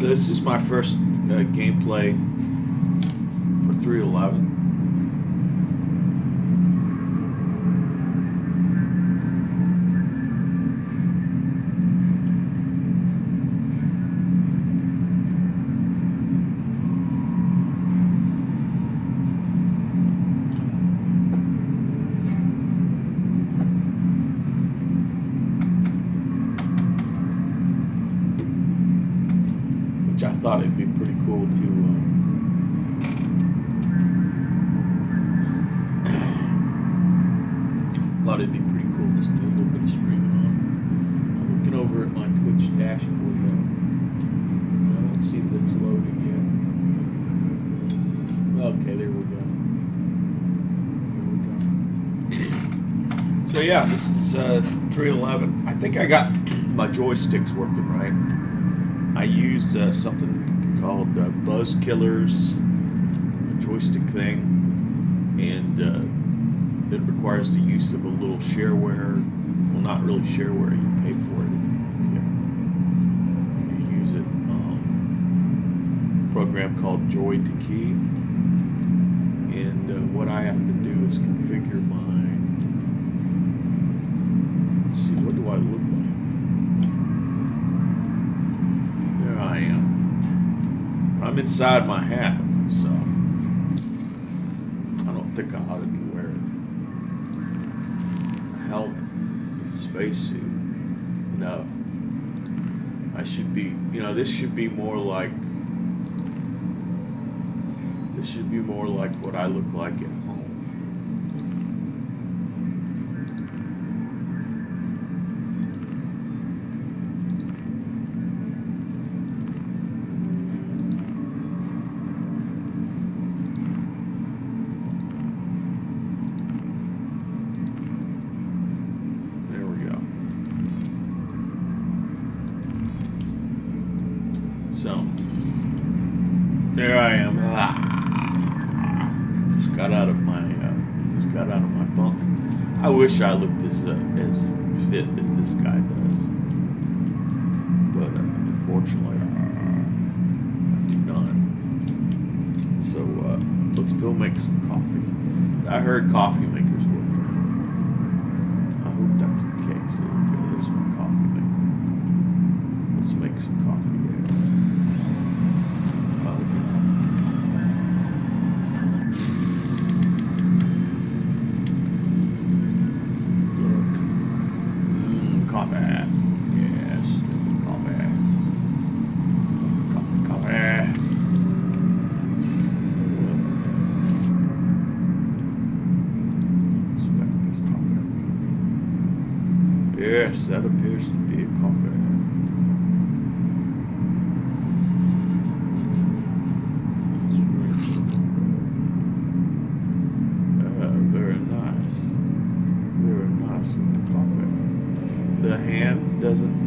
This is my first gameplay for 311. I thought it'd be pretty cool to just do a little bit of streaming on. I'm looking over at my Twitch dashboard now. I don't see that it's loaded yet. Okay, there we go. So yeah, this is 311. I think I got my joysticks working right. I use something called Buzz Killer's joystick thing, and it requires the use of a little shareware. Well, not really shareware. You pay for it if you use it. Program called Joy to Key, and what I have to do is configure mine. Let's see, what do I look like? I am. I'm inside my hat, so I don't think I ought to be wearing a helmet, a spacesuit. No. I should be, this should be more like what I look like at home. There I am. Just got out of my bunk. I wish I looked as fit as this guy does, but unfortunately, I do not. So let's go make some coffee. I heard coffee makers working. I hope that's the case. There's my coffee maker. Let's make some coffee there. Yes, that appears to be a coffee. Very nice. Very nice with the coffee. The hand doesn't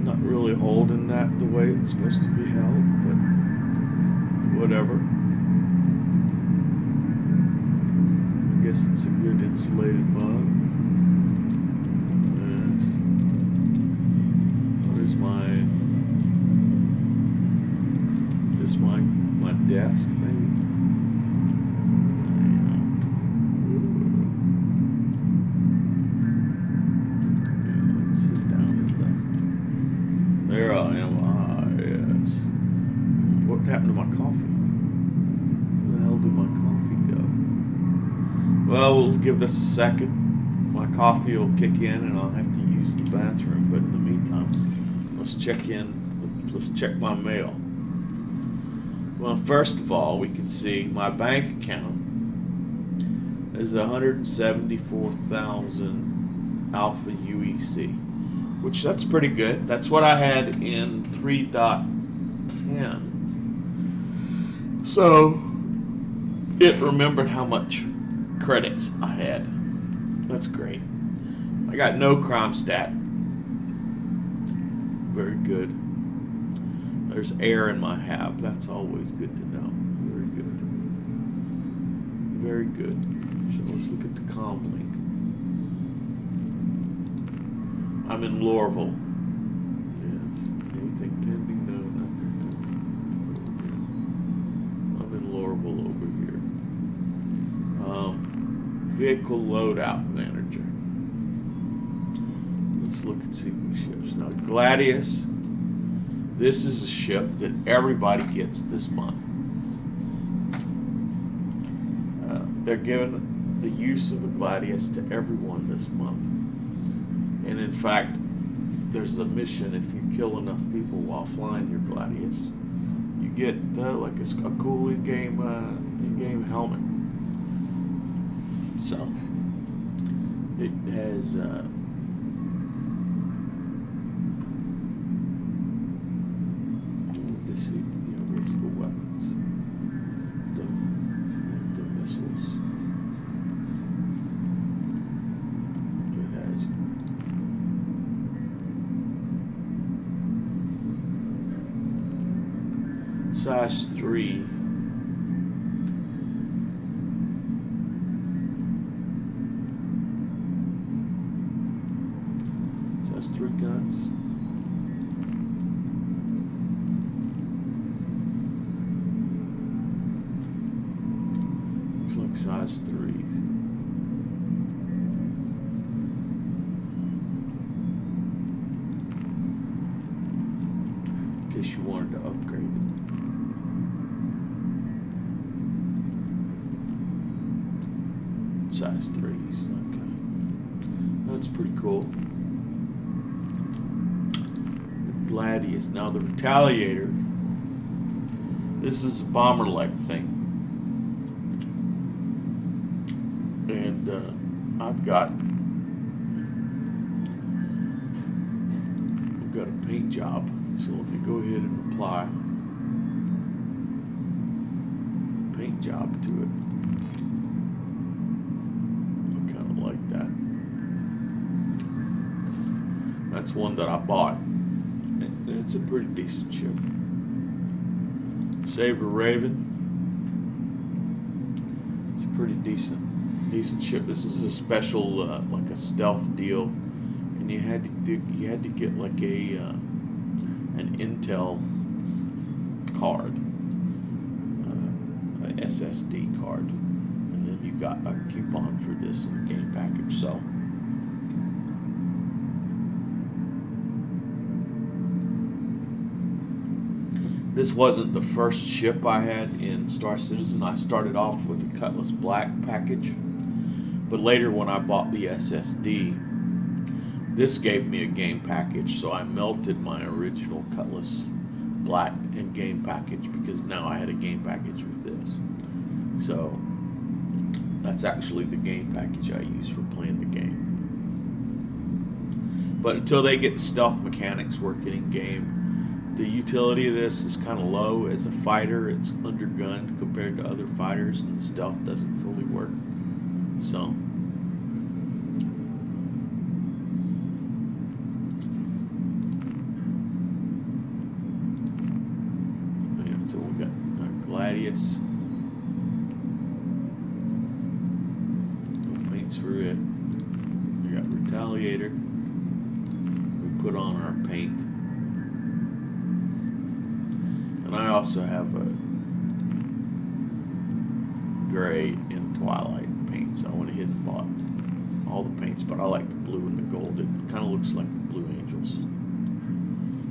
not really holding that the way it's supposed to be held, but whatever. I guess it's a good insulated mug. My desk, maybe. Let's sit down in that. There I am. Ah, yes. What happened to my coffee? Where the hell did my coffee go? Well, we'll give this a second. My coffee will kick in, and I'll have to use the bathroom. But in the meantime, let's check my mail. Well, first of all, we can see my bank account is 174,000 Alpha UEC, which that's pretty good. That's what I had in 3.10. So it remembered how much credits I had. That's great. I got no crime stat. Very good. There's air in my hab. That's always good to know. Very good. Very good. So let's look at the comm link. I'm in Lorville. Yes. Vehicle loadout manager. Let's look and see the ships. Now, Gladius. This is a ship that everybody gets this month. They're giving the use of a Gladius to everyone this month. And in fact, there's a mission if you kill enough people while flying your Gladius, you get like a cool in-game helmet. So it has let's see, what's the weapons? The missiles. It has size 3. Size 3 guns. Looks like size 3. In case you wanted to upgrade it. Size 3s, okay. That's pretty cool. The Gladius. Now the Retaliator. This is a bomber-like thing. And I've got a paint job. So let me go ahead and apply paint job to it. That's one that I bought. It's a pretty decent ship. Saber Raven. It's a pretty decent ship. This is a special, like a stealth deal, and you had to get like an Intel card, an SSD card, and then you got a coupon for this in the game package. So. This wasn't the first ship I had in Star Citizen. I started off with the Cutlass Black package, but later when I bought the SSD, this gave me a game package, so I melted my original Cutlass Black and game package because now I had a game package with this. So that's actually the game package I use for playing the game. But until they get the stealth mechanics working in game, the utility of this is kind of low. As a fighter, it's undergunned compared to other fighters, and the stealth doesn't fully work. So, yeah, so we got our Gladius. No paints for it. We got Retaliator. We put on our paint. And I also have a gray and twilight paint, so I went ahead and bought all the paints, but I like the blue and the gold. It kind of looks like the Blue Angels.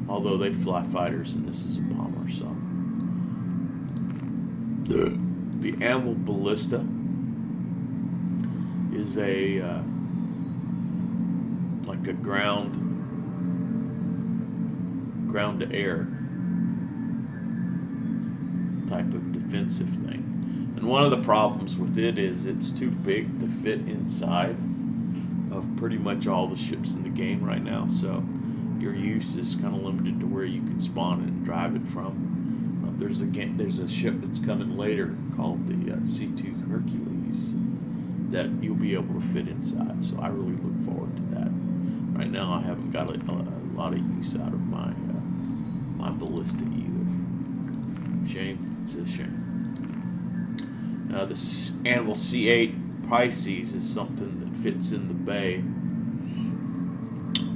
Although they fly fighters and this is a bomber, so. The Anvil Ballista is a, like a ground to air type of defensive thing. And one of the problems with it is it's too big to fit inside of pretty much all the ships in the game right now, so your use is kind of limited to where you can spawn it and drive it from. There's a ship that's coming later called the C2 Hercules that you'll be able to fit inside, so I really look forward to that. Right now I haven't got a lot of use out of my Ballista either. Shame. It's a shame. Now the Anvil C8 Pisces is something that fits in the bay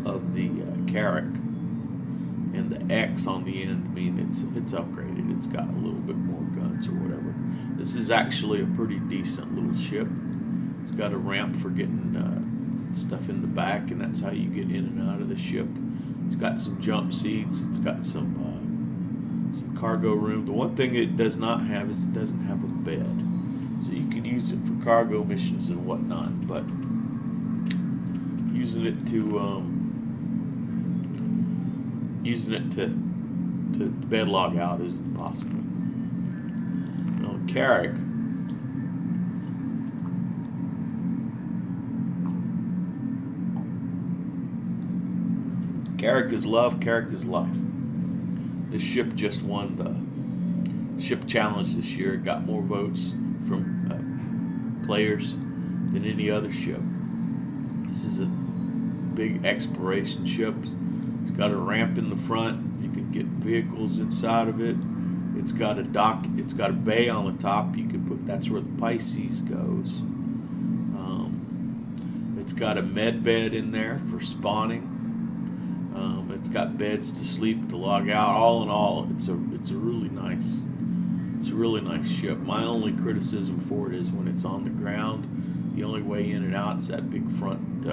of the Carrack, and the X on the end mean it's upgraded. It's got a little bit more guns or whatever. This is actually a pretty decent little ship. It's got a ramp for getting stuff in the back, and that's how you get in and out of the ship. It's got some jump seats. It's got some cargo room. The one thing it does not have is it doesn't have a bed, so you can use it for cargo missions and whatnot. But using it to bed log out isn't possible. Now, Carrick. Carrick is love, Carrick is life. This ship just won the ship challenge this year. It got more votes from players than any other ship. This is a big exploration ship. It's got a ramp in the front. You can get vehicles inside of it. It's got a dock. It's got a bay on the top. You can put. That's where the Pisces goes. It's got a med bed in there for spawning. It's got beds to sleep, to log out. All in all, it's a really nice ship. My only criticism for it is when it's on the ground, the only way in and out is that big front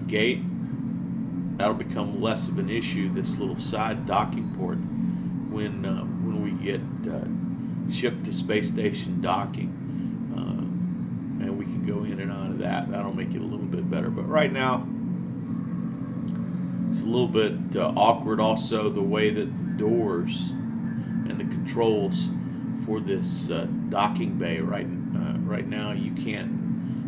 gate. That'll become less of an issue. This little side docking port when we get ship to space station docking, and we can go in and out of that. That'll make it a little bit better. But right now, it's a little bit awkward also the way that the doors and the controls for this docking bay right now, you can't,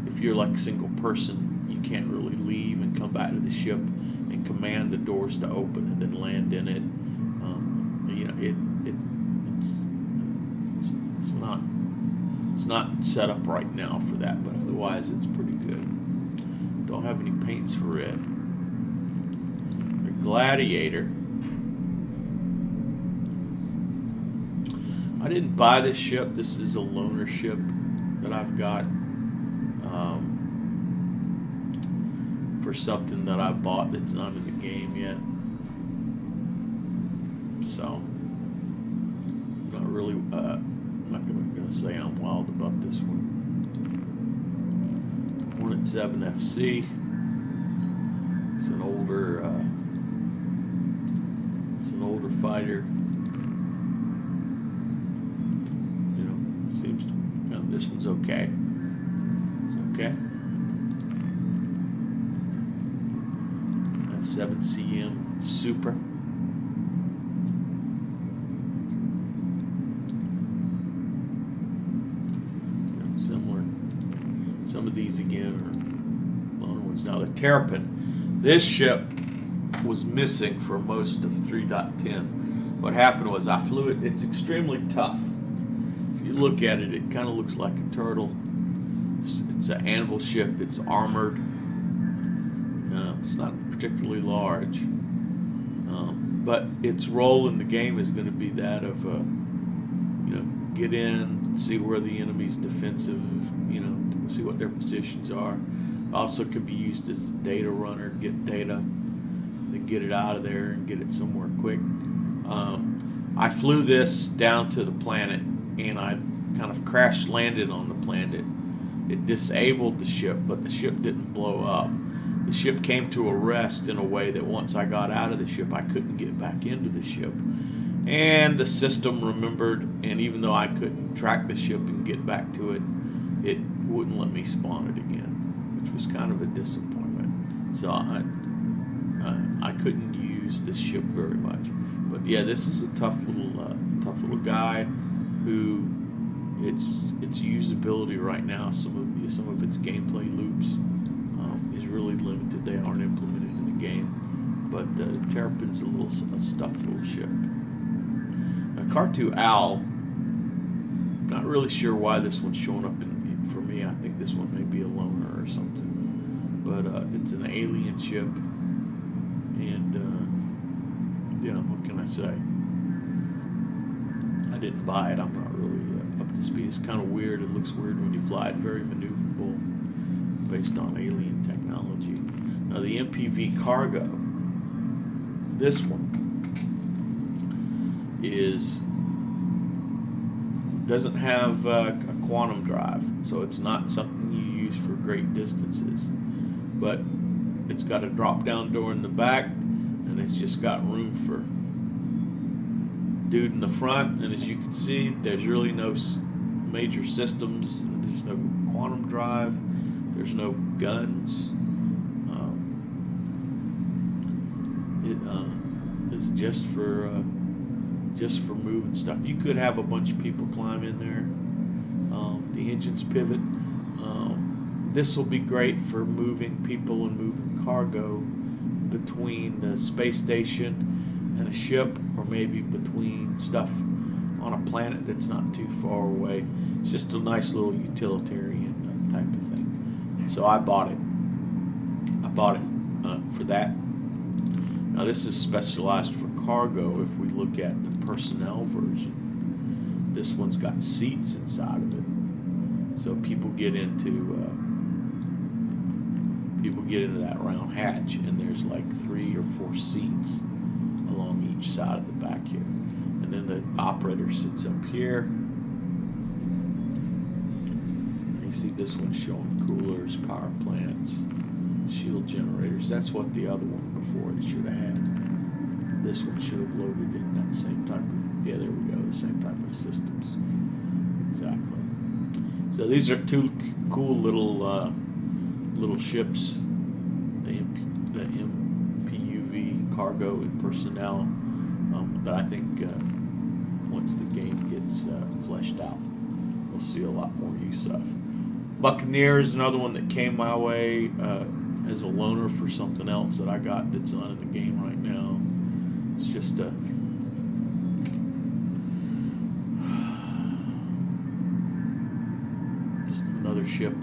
if you're like a single person, you can't really leave and come back to the ship and command the doors to open and then land in it. It's not set up right now for that, but otherwise it's pretty good. Don't have any paints for it. Gladiator. I didn't buy this ship. This is a loaner ship that I've got for something that I bought that's not in the game yet. So, not really. I'm not going to say I'm wild about this one. 187 FC. It's an older. Fighter, seems to, this one's okay. It's okay. F7CM Super. Similar. Some of these again are longer ones. Now the Terrapin. This ship was missing for most of 3.10. What happened was I flew it. It's extremely tough. If you look at it, it kind of looks like a turtle. It's an anvil ship. It's armored. It's not particularly large, but its role in the game is going to be that of get in, see where the enemy's defensive, see what their positions are. Also could be used as a data runner, get data, then get it out of there and get it somewhere quick. I flew this down to the planet, and I kind of crash landed on the planet. It disabled the ship, but the ship didn't blow up. The ship came to a rest in a way that once I got out of the ship, I couldn't get back into the ship. And the system remembered, and even though I couldn't track the ship and get back to it, it wouldn't let me spawn it again, which was kind of a disappointment. So I couldn't use this ship very much. But yeah, this is a tough little guy who its usability right now, some of its gameplay loops is really limited. They aren't implemented in the game. But the Terrapin's a stuffed little ship. Cartu Owl. Not really sure why this one's showing up for me. I think this one may be a loner or something. But it's an alien ship. And, what can I say? I didn't buy it. I'm not really up to speed. It's kind of weird. It looks weird when you fly it. Very maneuverable based on alien technology. Now, the Mpv Cargo. This one doesn't have a quantum drive, so it's not something for great distances. But it's got a drop-down door in the back, and it's just got room for dude in the front. And as you can see, there's really no major systems. There's no quantum drive. There's no guns. It's just for moving stuff. You could have a bunch of people climb in there. The engines pivot. This will be great for moving people and moving cargo between the space station and a ship, or maybe between stuff on a planet that's not too far away. It's just a nice little utilitarian type of thing. So I bought it. For that. Now this is specialized for cargo. If we look at the personnel version, this one's got seats inside of it, so people get into that round hatch, and there's like 3 or 4 seats along each side of the back here, and then the operator sits up here. You see this one showing coolers, power plants, shield generators. That's what the other one before it should have had. This one should have loaded in that same type of, yeah, there we go, the same type of systems. Exactly. So these are 2 cool little ships, the Mpv Cargo and Personnel, that I think once the game gets fleshed out, we'll see a lot more use of. Buccaneer is another one that came my way as a loaner for something else that I got that's on in the game right now. It's just another ship.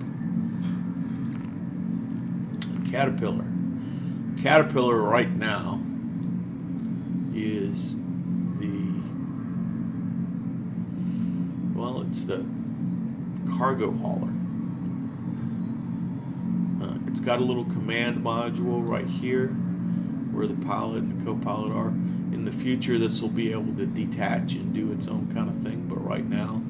Caterpillar. Caterpillar right now is it's the cargo hauler. It's got a little command module right here where the pilot and the co-pilot are. In the future, this will be able to detach and do its own kind of thing, but right now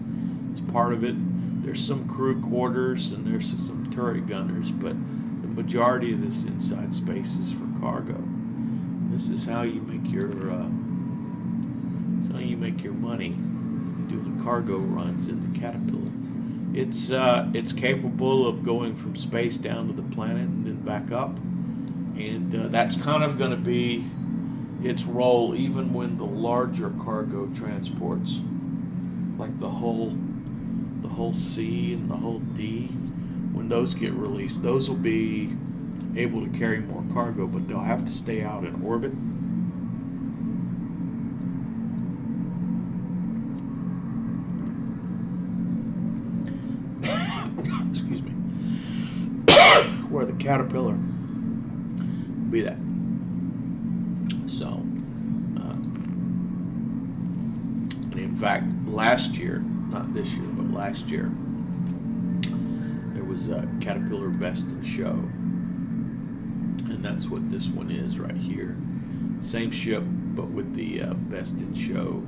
it's part of it. There's some crew quarters and there's some turret gunners, but the majority of this inside space is for cargo. This is how you make your money doing cargo runs in the Caterpillar. It's capable of going from space down to the planet and then back up, and that's kind of going to be its role even when the larger cargo transports, like the whole C and the whole D, when those get released, those will be able to carry more cargo, but they'll have to stay out in orbit. Excuse me. Where the Caterpillar will be that. So, and in fact, last year, not this year, but last year, there was a Caterpillar Best in Show, and that's what this one is right here. Same ship, but with the Best in Show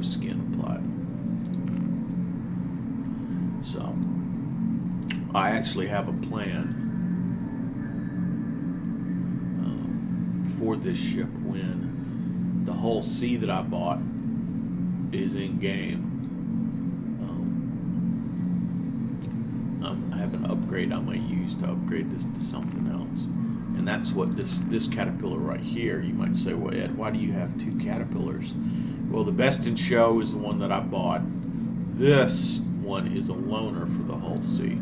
skin applied. So, I actually have a plan for this ship when the whole C that I bought is in game. I have an upgrade I might use to upgrade this to something else, and that's what this Caterpillar right here. You might say, well, Ed, why do you have 2 Caterpillars? Well, the Best in Show is the one that I bought. This one is a loaner for the whole C.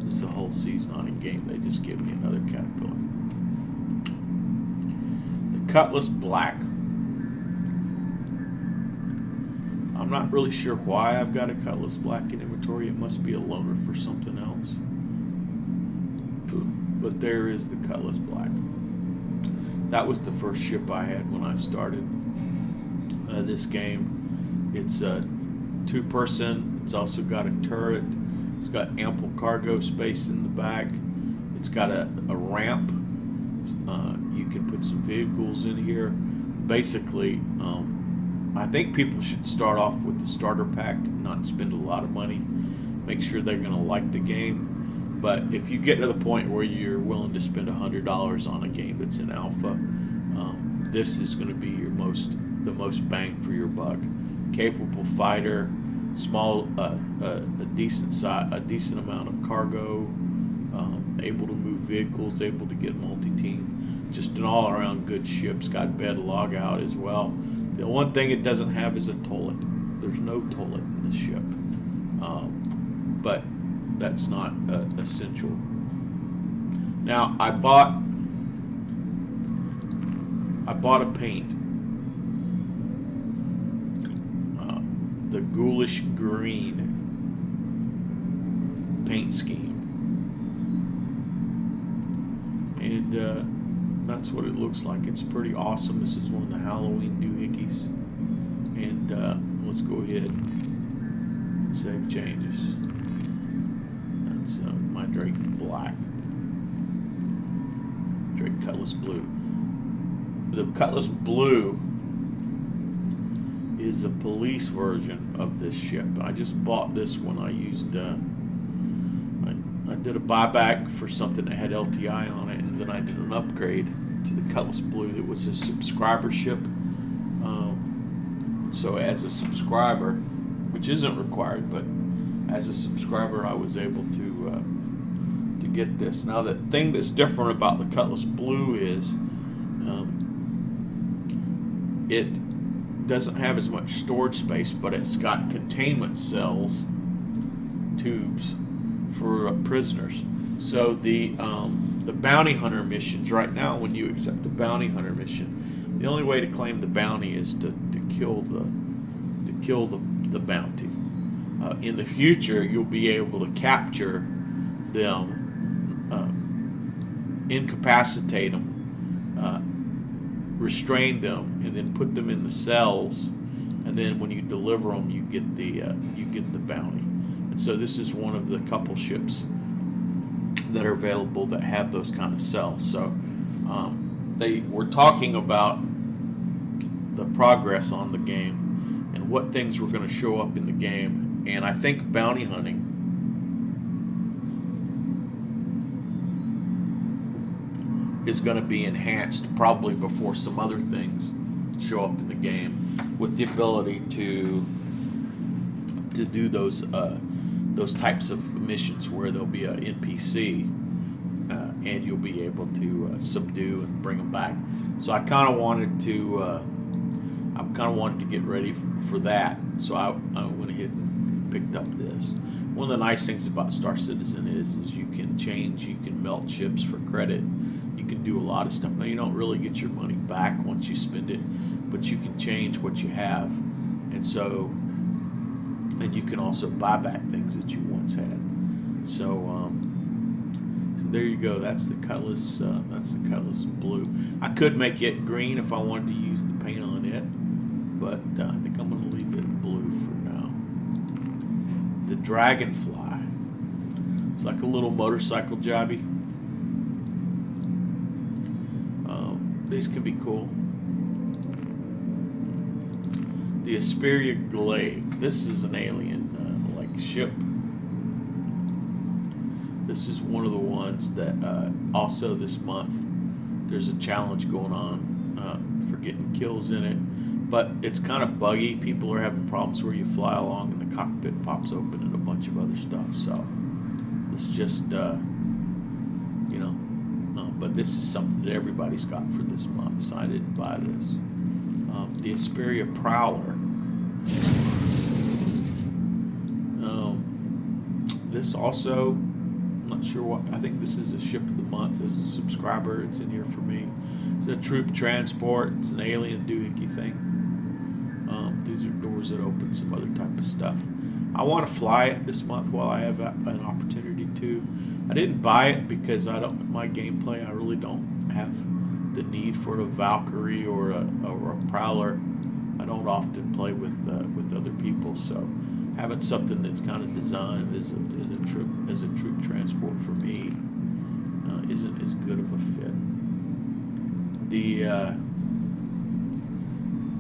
Since the whole C's not in game, they just give me another Caterpillar. The Cutlass Black. I'm not really sure why I've got a Cutlass Black in inventory. It must be a loaner for something else. But there is the Cutlass Black. That was the first ship I had when I started this game. It's a 2-person. It's also got a turret. It's got ample cargo space in the back. It's got a ramp. You can put some vehicles in here. Basically, I think people should start off with the starter pack and not spend a lot of money make sure they're going to like the game. But if you get to the point where you're willing to spend $100 on a game that's in alpha, this is going to be the most bang for your buck. Capable fighter, small, a decent amount of cargo, able to move vehicles, able to get multi-team, just an all-around good ship. It's got bed log out as well. The one thing it doesn't have is a toilet. There's no toilet in the ship, but that's not essential. Now I bought a paint, the ghoulish green paint scheme, and that's what it looks like. It's pretty awesome. This is one of the Halloween doohickeys, and let's go ahead and save changes. That's my Drake Black, Drake Cutlass Blue. The Cutlass Blue is a police version of this ship. I just bought this one. I used I did a buyback for something that had LTI on it, and then I did an upgrade to the Cutlass Blue. It was a subscriber ship. So as a subscriber, which isn't required, but as a subscriber, I was able to get this. Now, the thing that's different about the Cutlass Blue is it doesn't have as much storage space, but it's got containment cells, tubes for prisoners. So the bounty hunter missions right now, when you accept the bounty hunter mission, the only way to claim the bounty is to kill the bounty. In the future, you'll be able to capture them, incapacitate them, restrain them, and then put them in the cells. And then when you deliver them, you get the bounty. And so this is one of the couple ships that are available that have those kind of cells. So they were talking about the progress on the game and what things were going to show up in the game. And I think bounty hunting is going to be enhanced probably before some other things show up in the game, with the ability to do those types of missions where there'll be an NPC and you'll be able to subdue and bring them back. So I kind of wanted to get ready for that. So I went ahead and picked up this. One of the nice things about Star Citizen is you can melt ships for credit. You can do a lot of stuff. Now, you don't really get your money back once you spend it, but you can change what you have, and you can also buy back things that you once had. So there you go. That's the Cutlass. That's the Cutlass Blue. I could make it green if I wanted to use the paint on it, but I think I'm going to leave it blue for now. The Dragonfly. It's like a little motorcycle jobby. These can be cool. The Asperia Glade. This is an alien like ship. This is one of the ones that also this month there's a challenge going on for getting kills in it, but it's kind of buggy. People are having problems where you fly along and the cockpit pops open and a bunch of other stuff. So it's just but this is something that everybody's got for this month, so I didn't buy this. The Asperia Prowler. This also, I'm not sure what, I think this is a ship of the month as a subscriber. It's in here for me. It's a troop transport. It's an alien doohickey thing. These are doors that open, some other type of stuff. I want to fly it this month while I have an opportunity to. I didn't buy it because my gameplay, I really don't have the need for a Valkyrie or a Prowler. I don't often play with other people, so having something that's kind of designed as a troop transport for me isn't as good of a fit. The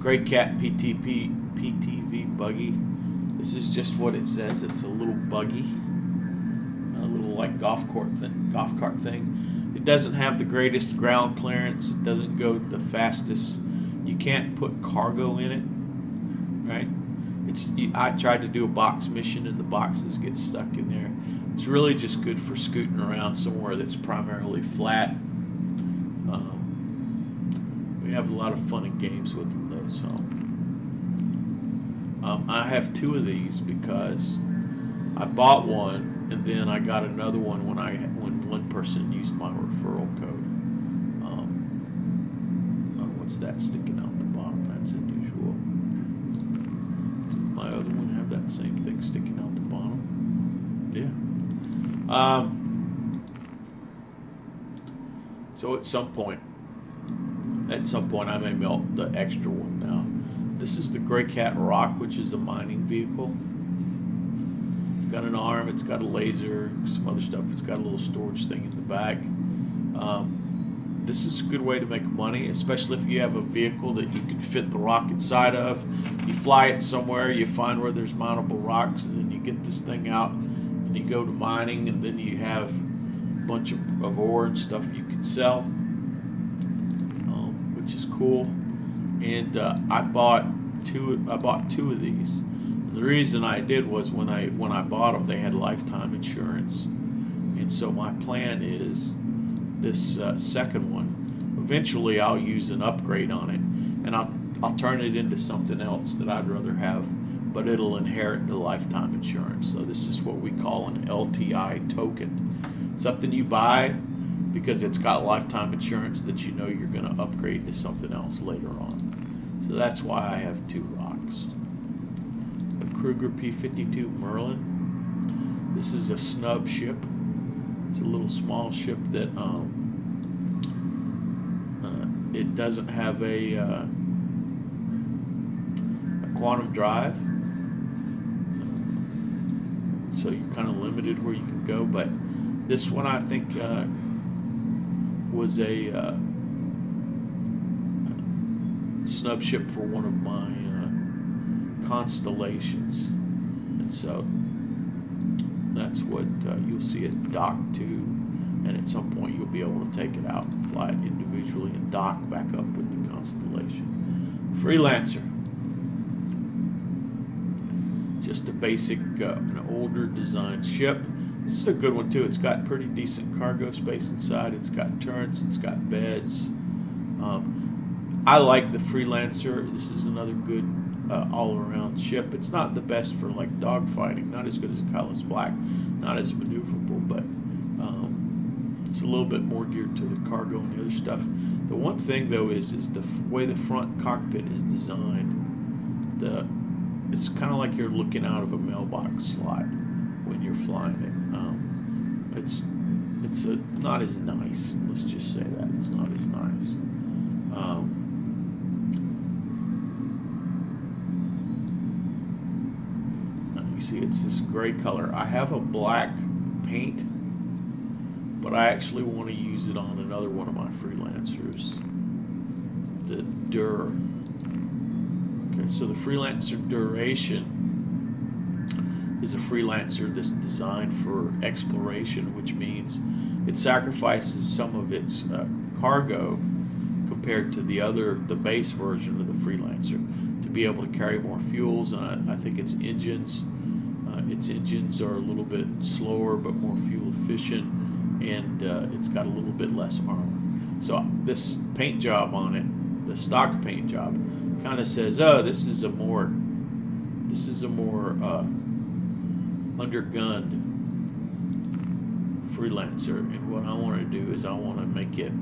Grey Cat PTV buggy. This is just what it says. It's a little buggy, a little like golf cart thing. It doesn't have the greatest ground clearance. It doesn't go the fastest. You can't put cargo in it, right? I tried to do a box mission and the boxes get stuck in there. It's really just good for scooting around somewhere that's primarily flat. We have a lot of fun and games with them though. So I have 2 of these because I bought one and then I got another one when one person used my referral code. What's that sticking out the bottom? That's unusual. My other one have that same thing sticking out the bottom. Yeah. So at some point I may melt the extra one now. This is the Gray Cat Rock, which is a mining vehicle. It's got an arm, it's got a laser, some other stuff. It's got a little storage thing in the back. This is a good way to make money, especially if you have a vehicle that you can fit the rock inside of. You fly it somewhere, you find where there's mountable rocks, and then you get this thing out and you go to mining, and then you have a bunch of ore and stuff you can sell, which is cool. And I bought two of these. The reason I did was when I bought them, they had lifetime insurance, and so my plan is this second one. Eventually, I'll use an upgrade on it, and I'll turn it into something else that I'd rather have, but it'll inherit the lifetime insurance. So this is what we call an LTI token, something you buy because it's got lifetime insurance that you know you're going to upgrade to something else later on. So that's why I have 2 rocks. A Kruger P-52 Merlin. This is a snub ship. It's a little small ship that it doesn't have a quantum drive, so you're kind of limited where you can go. But this one I think was a snub ship for one of my constellations, and so that's what you'll see it docked to, and at some point you'll be able to take it out and fly it individually and dock back up with the Constellation. Freelancer. Just a basic, an older design ship. This is a good one too. It's got pretty decent cargo space inside. It's got turrets, it's got beds. I like the Freelancer. This is another good all-around ship. It's not the best for like dogfighting, not as good as a Kylos Black, not as maneuverable, but it's a little bit more geared to the cargo and the other stuff. The one thing though is the way the front cockpit is designed. It's kind of like you're looking out of a mailbox slot when you're flying it. It's not as nice. Let's just say that it's not as nice. You see, it's this gray color. I have a black paint, but I actually want to use it on another one of my Freelancers, the Dur. Okay, so the Freelancer Duration is a Freelancer that's designed for exploration, which means it sacrifices some of its cargo compared to the base version of the Freelancer to be able to carry more fuels, and I think its engines are a little bit slower but more fuel efficient, and it's got a little bit less armor. So this paint job on it, the stock paint job, kind of says, oh, this is a more undergunned Freelancer, and what I want to do is I want to make it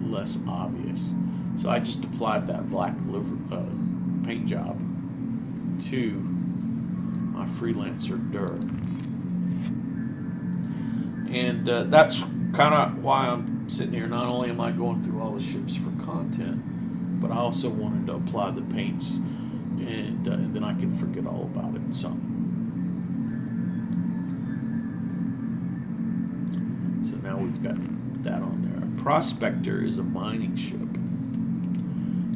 less obvious. So I just applied that black paint job to my Freelancer Dur, and that's kind of why I'm sitting here. Not only am I going through all the ships for content, but I also wanted to apply the paints, and then I can forget all about it. So now we've got that on there. A Prospector is a mining ship,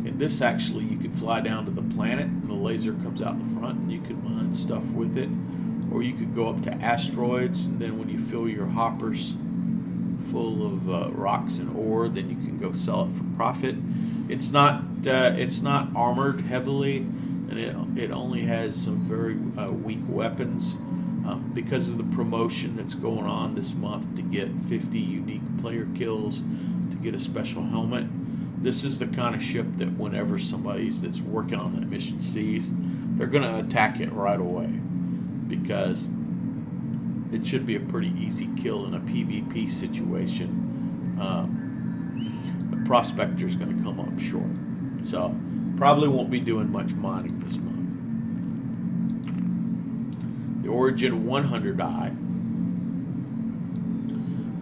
and And this actually, you can fly down to the planet and the laser comes out the front and you can mine stuff with it. Or you could go up to asteroids, and then when you fill your hoppers full of rocks and ore, then you can go sell it for profit. It's not armored heavily, and it only has some very weak weapons. Because of the promotion that's going on this month to get 50 unique player kills to get a special helmet, this is the kind of ship that whenever somebody that's working on that mission sees, they're going to attack it right away, because it should be a pretty easy kill in a PvP situation. The Prospector is going to come up short, so probably won't be doing much mining this month. The Origin 100i.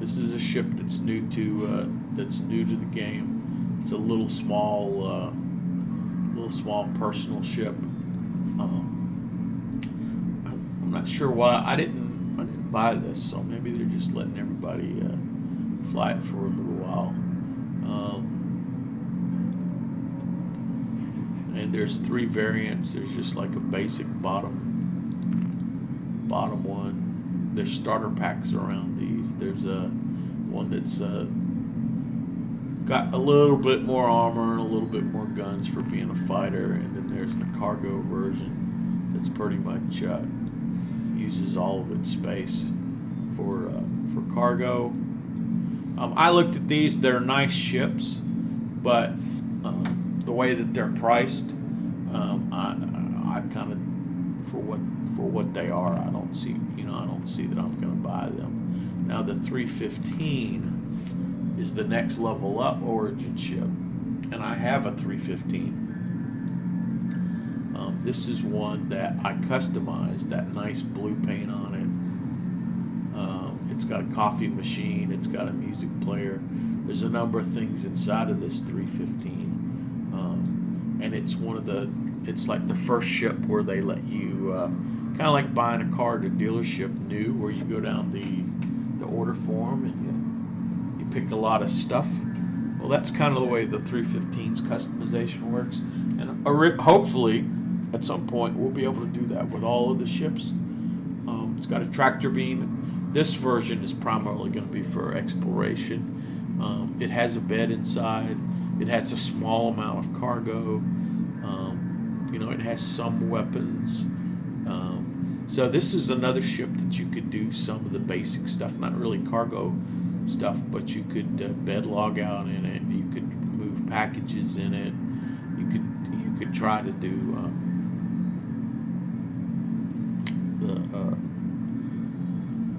This is a ship that's new to the game. It's a little small personal ship. I'm not sure why I didn't buy this, so maybe they're just letting everybody fly it for a little while. And there's 3 variants. There's just like a basic bottom one. There's starter packs around these. There's one that's got a little bit more armor and a little bit more guns for being a fighter, and then there's the cargo version that's pretty much uses all of its space for cargo. I looked at these. They're nice ships, but the way that they're priced, I kind of, for what they are, I don't see that I'm going to buy them. Now the 315 is the next level up Origin ship, and I have a 315. This is one that I customized, that nice blue paint on it. It's got a coffee machine, it's got a music player. There's a number of things inside of this 315. And it's it's like the first ship where they let you, kind of like buying a car at a dealership new, where you go down the order form and you pick a lot of stuff. Well, that's kind of the way the 315's customization works. And hopefully, at some point, we'll be able to do that with all of the ships. It's got a tractor beam. This version is primarily going to be for exploration. It has a bed inside. It has a small amount of cargo. It has some weapons. So this is another ship that you could do some of the basic stuff, not really cargo stuff, but you could bed log out in it. You could move packages in it. You could try to do the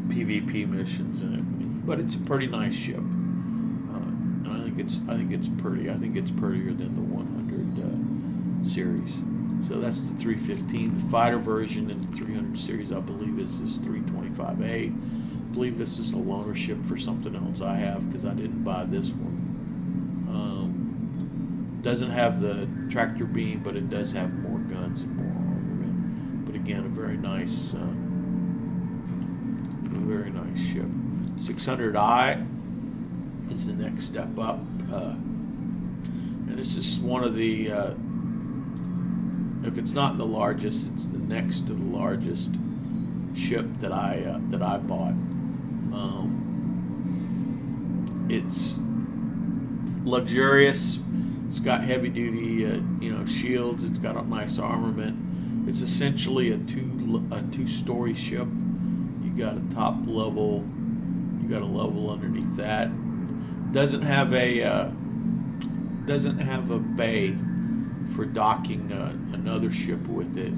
PvP missions in it. But it's a pretty nice ship. And I think it's pretty. I think it's prettier than the 100 series. So that's the 315. The fighter version in the 300 series, I believe, is this 325A. I believe this is a loaner ship for something else I have, because I didn't buy this one. Doesn't have the tractor beam, but it does have more guns and more armament. But again, a very nice ship. 600i is the next step up, and this is one of the. If it's not the largest, it's the next to the largest ship that I bought. It's luxurious. It's got heavy duty, shields. It's got a nice armament. It's essentially a two-story ship. You got a top level. You got a level underneath that. Doesn't have a bay for docking another ship with it,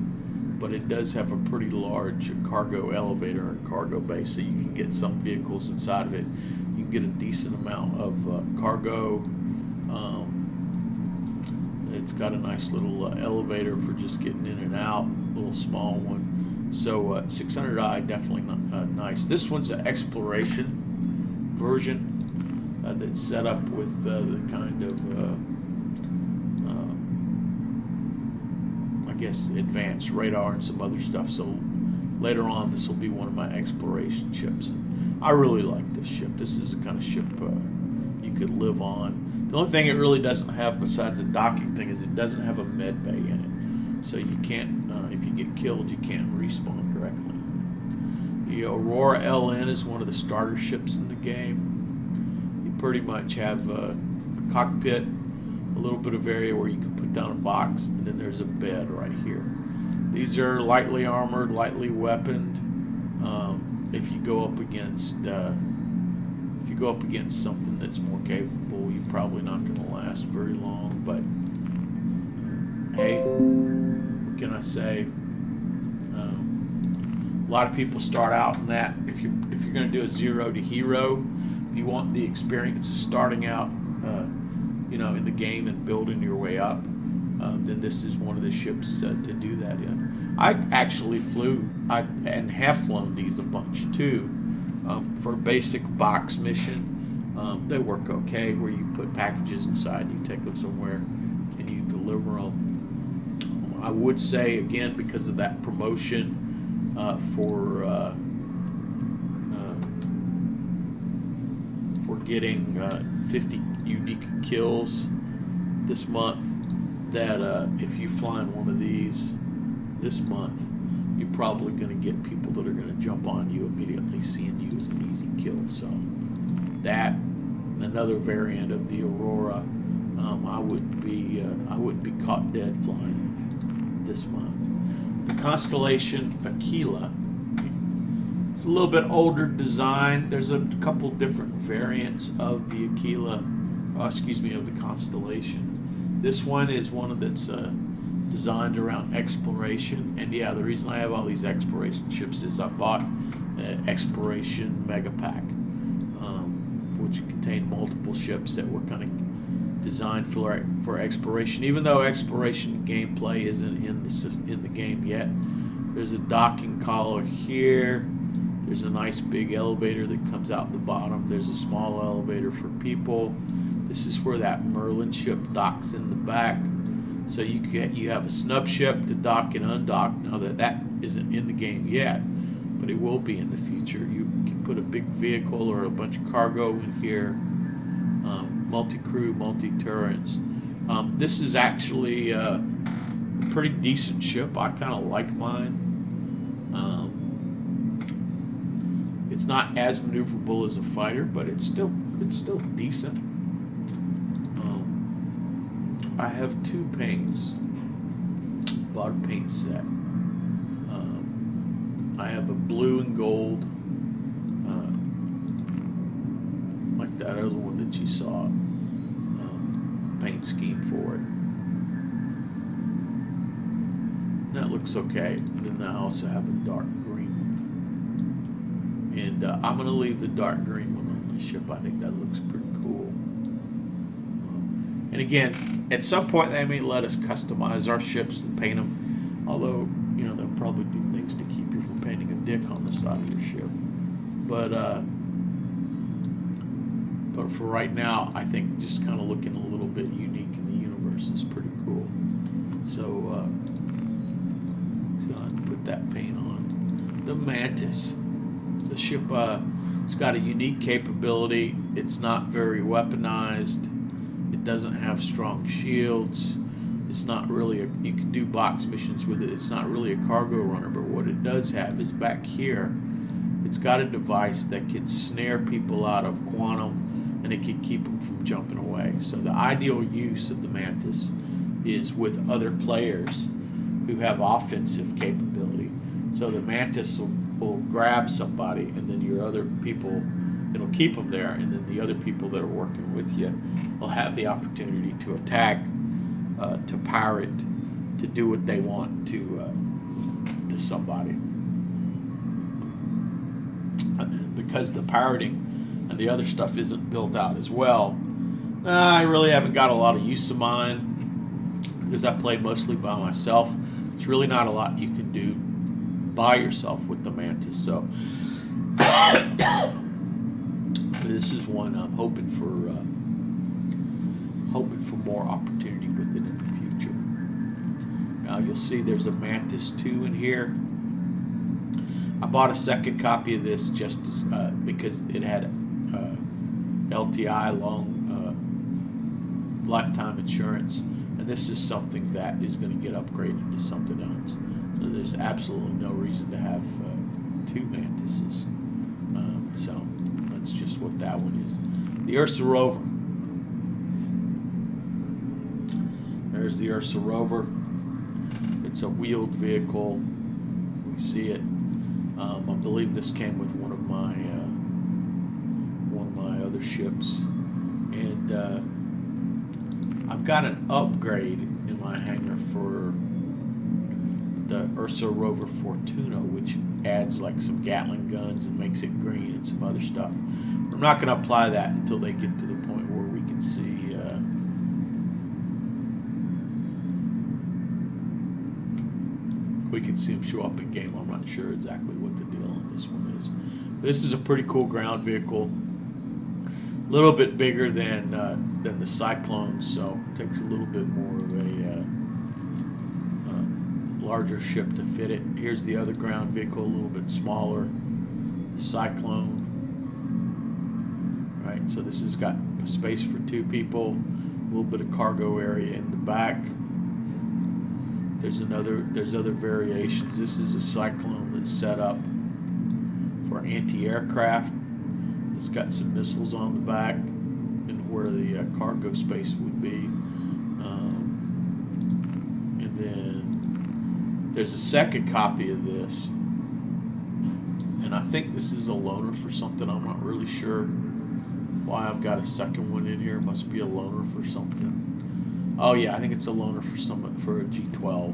but it does have a pretty large cargo elevator and cargo bay, so you can get some vehicles inside of it. You can get a decent amount of cargo. It's got a nice little elevator for just getting in and out, a little small one. So 600i, definitely nice. This one's an exploration version that's set up with the kind of I guess advanced radar and some other stuff. So later on, this will be one of my exploration ships. And I really like this ship. This is the kind of ship you could live on. The only thing it really doesn't have besides the docking thing is it doesn't have a med bay in it. So you can't, if you get killed, you can't respawn directly. The Aurora Ln is one of the starter ships in the game. You pretty much have a cockpit, a little bit of area where you can put down a box, and then there's a bed right here. These are lightly armored, lightly weaponed. If you go up against something that's more capable, you're probably not going to last very long. But hey, what can I say? A lot of people start out in that. If you're going to do a 0 to hero, if you want the experience of starting out, in the game and building your way up, then this is one of the ships to do that in. I actually and have flown these a bunch too, for a basic box mission. They work okay, where you put packages inside, you take them somewhere, and you deliver them. I would say, again, because of that promotion for getting 50 unique kills this month, that if you fly in one of these this month, you're probably going to get people that are going to jump on you immediately, seeing you as an easy kill. So that, another variant of the Aurora, I wouldn't be caught dead flying this month. The Constellation Aquila. It's a little bit older design. There's a couple different variants of the Aquila, of the Constellation. This one is one that's designed around exploration. And yeah, the reason I have all these exploration ships is I bought an exploration mega pack, which contained multiple ships that were kind of designed for exploration. Even though exploration gameplay isn't in the game yet, there's a docking collar here. There's a nice big elevator that comes out the bottom. There's a small elevator for people. This is where that Merlin ship docks in the back. So you have a snub ship to dock and undock. Now that isn't in the game yet, but it will be in the future. You can put a big vehicle or a bunch of cargo in here. Multi-crew, multi-turrets. This is actually a pretty decent ship. I kind of like mine. It's not as maneuverable as a fighter, but it's still decent. I have 2 paints. Bought a paint set. I have a blue and gold, like that other one that you saw. Paint scheme for it. That looks okay. And then I also have a dark green one. And I'm going to leave the dark green one on the ship. I think that looks pretty cool. And again, at some point they may let us customize our ships and paint them. Although, they'll probably do things to keep you from painting a dick on the side of your ship. But for right now, I think just kind of looking a little bit unique in the universe is pretty cool. So I put that paint on. The Mantis. The ship, it's got a unique capability. It's not very weaponized. It doesn't have strong shields. It's not really you can do box missions with it. It's not really a cargo runner, but what it does have is back here, it's got a device that can snare people out of quantum, and it can keep them from jumping away. So the ideal use of the Mantis is with other players who have offensive capability. So the Mantis will grab somebody, and then your other people, it'll keep them there, and then the other people that are working with you will have the opportunity to attack, to pirate, to do what they want to somebody. Because the pirating and the other stuff isn't built out as well, I really haven't got a lot of use of mine, because I play mostly by myself. There's really not a lot you can do by yourself with the Mantis. So this is one I'm hoping for more opportunity with it in the future. Now you'll see there's a Mantis 2 in here. I bought a second copy of this just as, because it had LTI long lifetime insurance, and this is something that is going to get upgraded to something else. So there's absolutely no reason to have two mantises. So that's just what that one is. The Ursa Rover. There's the Ursa Rover. It's a wheeled vehicle. We see it. I believe this came with one of my other ships, and I've got an upgrade in my hangar for the Ursa Rover Fortuna, which adds like some Gatling guns and makes it green and some other stuff. I'm not going to apply that until they get to the point where we can see them show up in game. I'm not sure exactly what the deal on this one is. This is a pretty cool ground vehicle. A little bit bigger than the Cyclone, so it takes a little bit more of a larger ship to fit it. Here's the other ground vehicle, a little bit smaller, the Cyclone. Right, so this has got space for two people, a little bit of cargo area in the back. There's other variations. This is a Cyclone that's set up for anti-aircraft. It's got some missiles on the back and where the cargo space would be. And then there's a second copy of this. And I think this is a loaner for something. I'm not really sure why I've got a second one in here. It must be a loaner for something. Oh yeah, I think it's a loaner for a G12,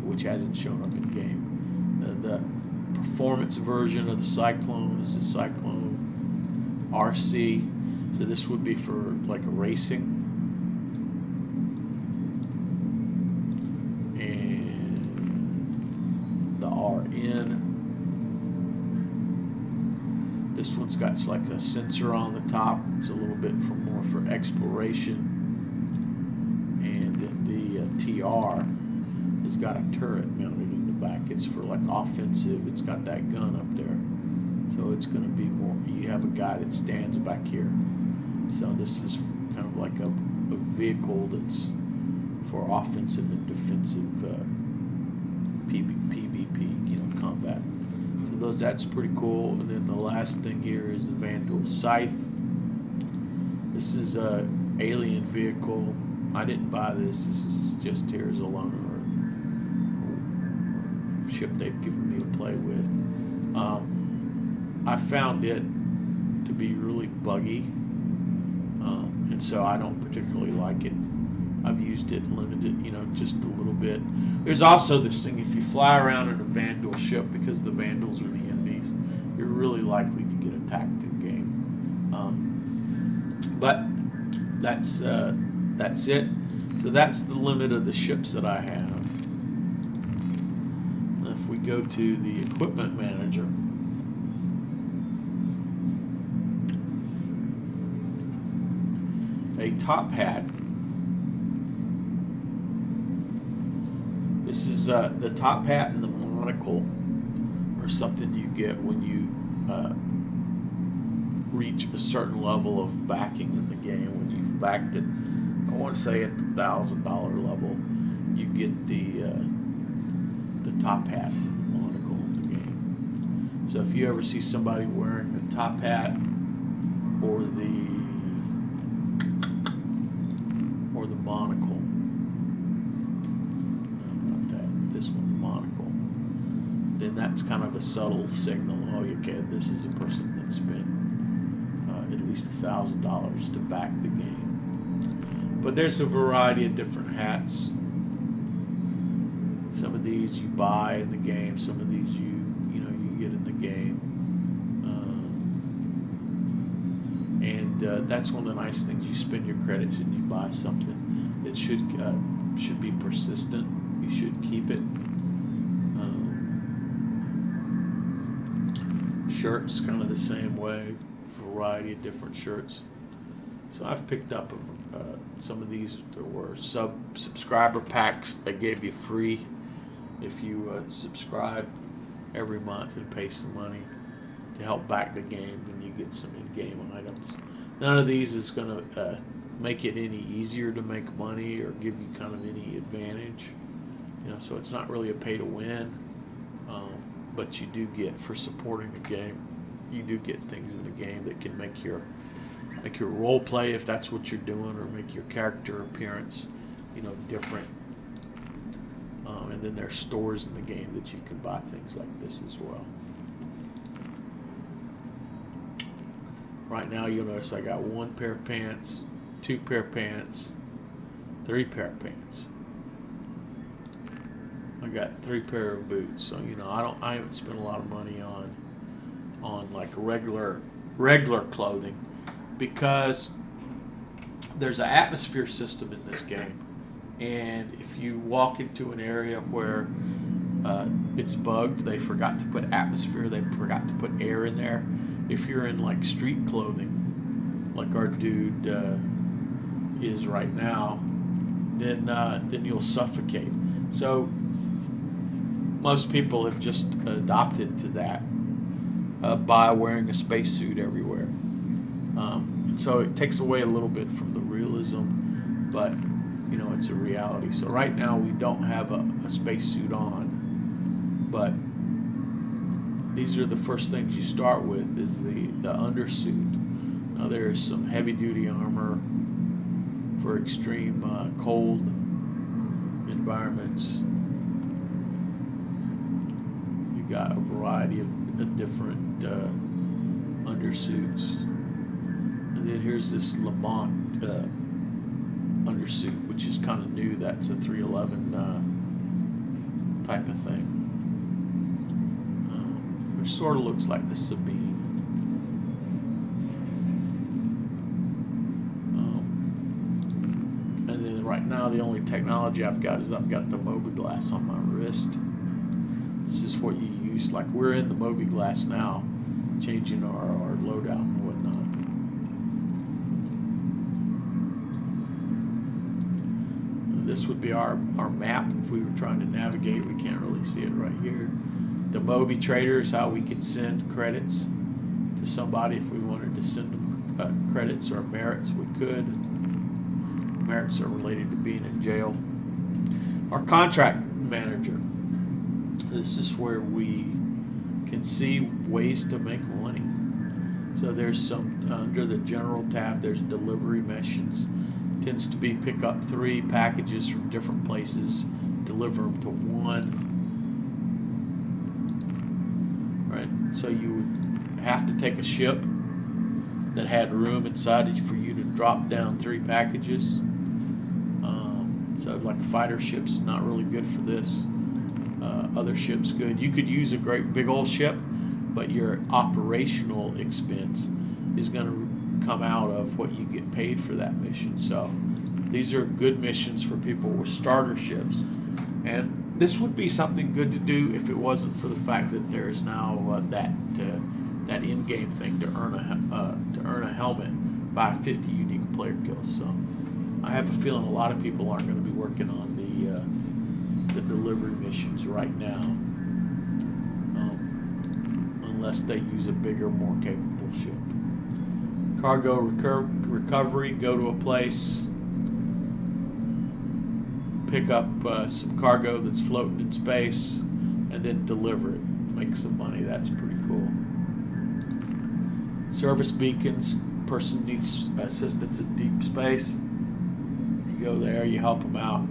which hasn't shown up in game. The performance version of the Cyclone is the Cyclone Rc, so this would be for like a racing. And the Rn, this one's got like a sensor on the top. It's a little bit more for exploration. And then the TR has got a turret mounted in the back. It's for like offensive. It's got that gun up there. So it's going to be more, you have a guy that stands back here. So this is kind of like a vehicle that's for offensive and defensive PvP, combat. So that's pretty cool. And then the last thing here is the Vandal Scythe. This is a alien vehicle. I didn't buy this. This is just here as a loaner or ship they've given me to play with. I found it to be really buggy, and so I don't particularly like it. I've used it limited, just a little bit. There's also this thing, if you fly around in a Vandal ship, because the Vandals are the enemies, you're really likely to get attacked in game. But that's it. So that's the limit of the ships that I have. Now if we go to the equipment manager, a top hat. This is the top hat and the monocle are something you get when you reach a certain level of backing in the game. When you've backed it, I want to say at the $1,000 level, you get the top hat and monocle in the game. So if you ever see somebody wearing the top hat or the monocle, not that, this one, the monocle, then that's kind of a subtle signal. Oh, okay, this is a person that spent at least $1,000 to back the game. But there's a variety of different hats. Some of these you buy in the game. Some of these you get in the game. And that's one of the nice things. You spend your credits and you buy something that should be persistent. You should keep it. Shirts, kind of the same way. Variety of different shirts. So I've picked up some of these. There were subscriber packs that gave you free if you subscribe every month and pay some money to help back the game. Then you get some in-game items. None of these is going to make it any easier to make money or give you kind of any advantage. So it's not really a pay to win, but you do get, for supporting the game, you do get things in the game that can make your role play, if that's what you're doing, or make your character appearance, different. And then there's stores in the game that you can buy things like this as well. Right now, you'll notice I got 1 pair of pants, 2 pair of pants, 3 pair of pants. I got 3 pair of boots. So I haven't spent a lot of money on like regular clothing, because there's an atmosphere system in this game, and if you walk into an area where it's bugged, they forgot to put atmosphere, they forgot to put air in there. If you're in like street clothing, like our dude is right now, then you'll suffocate. So most people have just adopted to that by wearing a spacesuit everywhere. So it takes away a little bit from the realism, but it's a reality. So right now we don't have a spacesuit on, but these are the first things you start with, is the undersuit. Now there's some heavy duty armor for extreme cold environments. You got a variety of different undersuits. And then here's this Lamont undersuit, which is kind of new. That's a 311 type of thing. It sort of looks like the Sabine. And then right now the only technology I've got is I've got the Mobiglass on my wrist. This is what you use. Like, we're in the Mobiglass now, changing our loadout and whatnot. This would be our map if we were trying to navigate. We can't really see it right here. The Moby Trader is how we can send credits to somebody. If we wanted to send them credits or merits, we could. Merits are related to being in jail. Our contract manager. This is where we can see ways to make money. So there's some, under the general tab, there's delivery missions. Tends to be pick up 3 packages from different places, deliver them to 1. Right? So you would have to take a ship that had room inside it for you to drop down 3 packages. So like a fighter ship's not really good for this. Other ships good. You could use a great big old ship, but your operational expense is going to come out of what you get paid for that mission. So these are good missions for people with starter ships, and this would be something good to do if it wasn't for the fact that there is now that in-game thing to earn a helmet by 50 unique player kills. So I have a feeling a lot of people aren't going to be working on the delivery missions right now, unless they use a bigger, more capable ship. Cargo recovery, go to a place, pick up some cargo that's floating in space, and then deliver it. Make some money. That's pretty cool. Service beacons, person needs assistance in deep space. You go there, you help them out,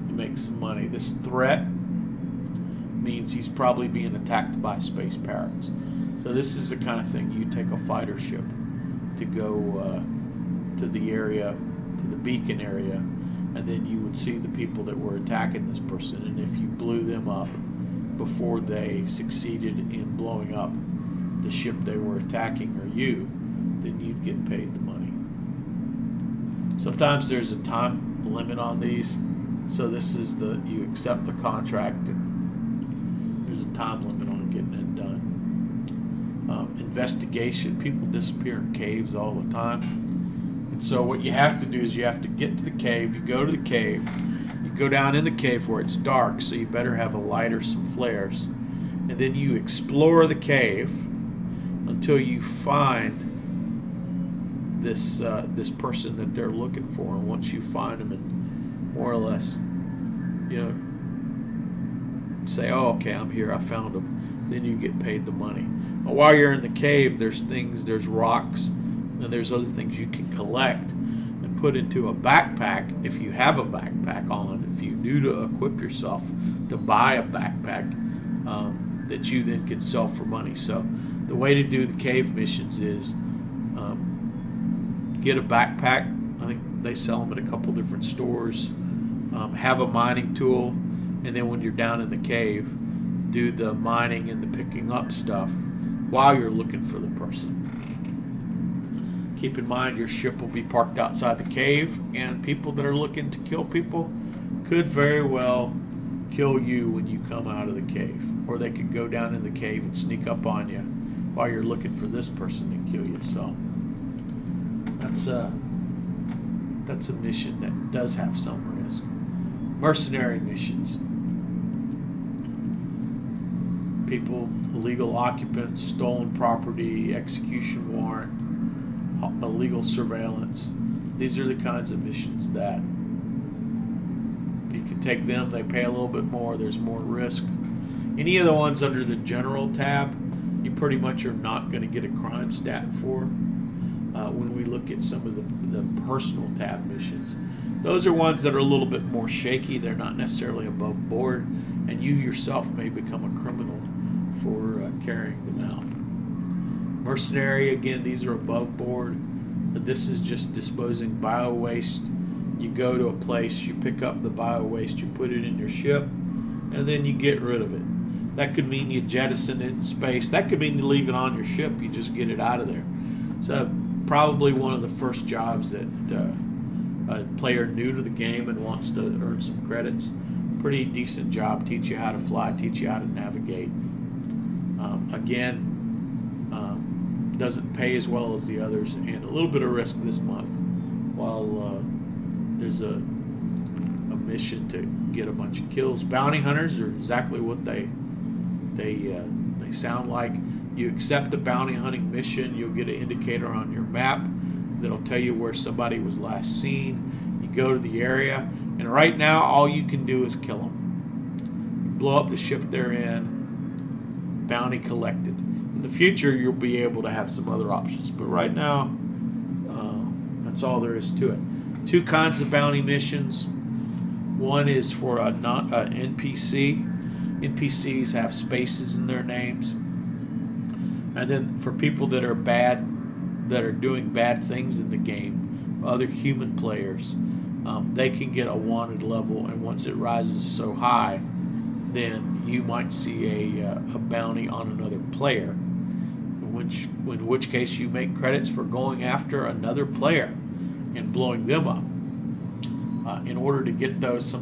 you make some money. This threat means he's probably being attacked by space pirates. So this is the kind of thing you take a fighter ship to go to the area, to the beacon area, and then you would see the people that were attacking this person, and if you blew them up before they succeeded in blowing up the ship they were attacking or you, then you'd get paid the money. Sometimes there's a time limit on these, so this is you accept the contract and there's a time limit on getting it done. Investigation, people disappear in caves all the time, and so what you have to do is you have to get to the cave. You go to the cave, you go down in the cave where it's dark, so you better have a light or some flares, and then you explore the cave until you find this person that they're looking for. And once you find them and more or less, say, oh, okay, I'm here, I found them, then you get paid the money. But while you're in the cave, there's rocks, and there's other things you can collect and put into a backpack if you have a backpack on. If you do to equip yourself to buy a backpack that you then can sell for money. So the way to do the cave missions is get a backpack. I think they sell them at a couple different stores. Have a mining tool, and then when you're down in the cave, do the mining and the picking up stuff while you're looking for the person. Keep in mind your ship will be parked outside the cave, and people that are looking to kill people could very well kill you when you come out of the cave, or they could go down in the cave and sneak up on you while you're looking for this person and kill you. So that's a mission that does have some risk. Mercenary missions. People, illegal occupants, stolen property, execution warrant, illegal surveillance. These are the kinds of missions that you can take them. They pay a little bit more. There's more risk. Any of the ones under the general tab, you pretty much are not going to get a crime stat for. When we look at some of the personal tab missions, those are ones that are a little bit more shaky. They're not necessarily above board, and you yourself may become a criminal for carrying them out. Mercenary, again, these are above board. But this is just disposing bio waste. You go to a place, you pick up the bio waste, you put it in your ship, and then you get rid of it. That could mean you jettison it in space. That could mean you leave it on your ship. You just get it out of there. So probably one of the first jobs that a player new to the game and wants to earn some credits. Pretty decent job. Teach you how to fly, teach you how to navigate. Doesn't pay as well as the others, and a little bit of risk this month. While there's a mission to get a bunch of kills. Bounty hunters are exactly what they sound like. You accept the bounty hunting mission, you'll get an indicator on your map that'll tell you where somebody was last seen. You go to the area, and right now all you can do is kill them. You blow up the ship they're in, bounty collected. In the future, you'll be able to have some other options, but right now, that's all there is to it. Two kinds of bounty missions. One is for a NPC. NPCs have spaces in their names. And then for people that are bad, that are doing bad things in the game, other human players, they can get a wanted level, and once it rises so high, then you might see a bounty on another player. In which case you make credits for going after another player and blowing them up. In order to get those,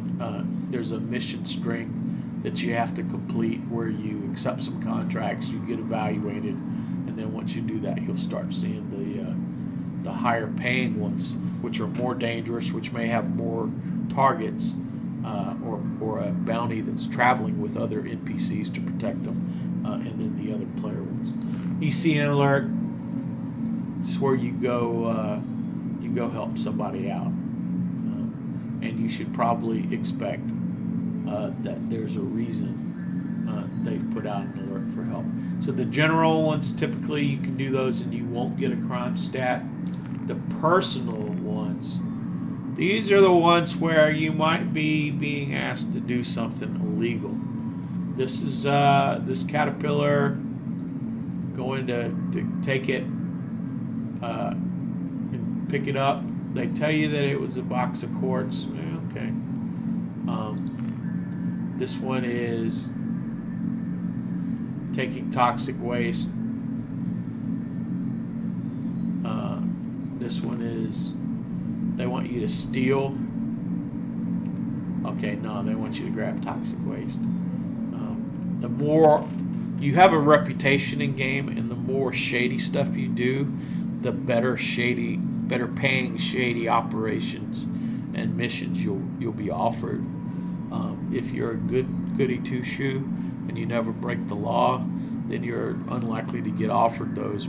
there's a mission string that you have to complete where you accept some contracts, you get evaluated, and then once you do that, you'll start seeing the higher paying ones, which are more dangerous, which may have more targets, or a bounty that's traveling with other NPCs to protect them, and then the other player ones. ECN alert. This is where you go help somebody out, and you should probably expect that there's a reason they've put out an alert for help. So the general ones, typically you can do those and you won't get a crime stat. The personal ones, these are the ones where you might be being asked to do something illegal. This is this caterpillar going to take it and pick it up. They tell you that it was a box of quartz. Okay. This one is taking toxic waste. This one is, they want you to steal. Okay, no, they want you to grab toxic waste. The more you have a reputation in game, and the more shady stuff you do, the better paying shady operations and missions you'll be offered. If you're a goody two shoe and you never break the law, then you're unlikely to get offered those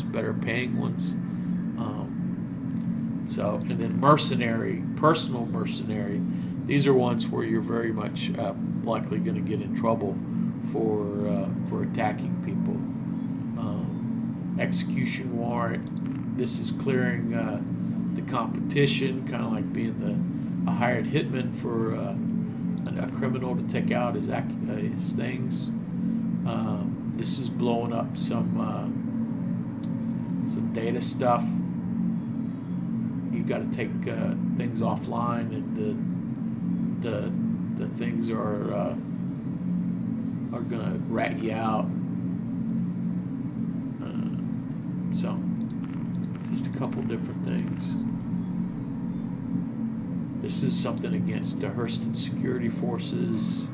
better paying ones. So, and then mercenary, personal mercenary, these are ones where you're very much likely going to get in trouble for attacking people. Execution warrant, this is clearing the competition, kind of like being a hired hitman for a criminal to take out his things. This is blowing up some data stuff. You got to take things offline, and the things are gonna rat you out. So, just a couple different things. This is something against the Hurston security forces.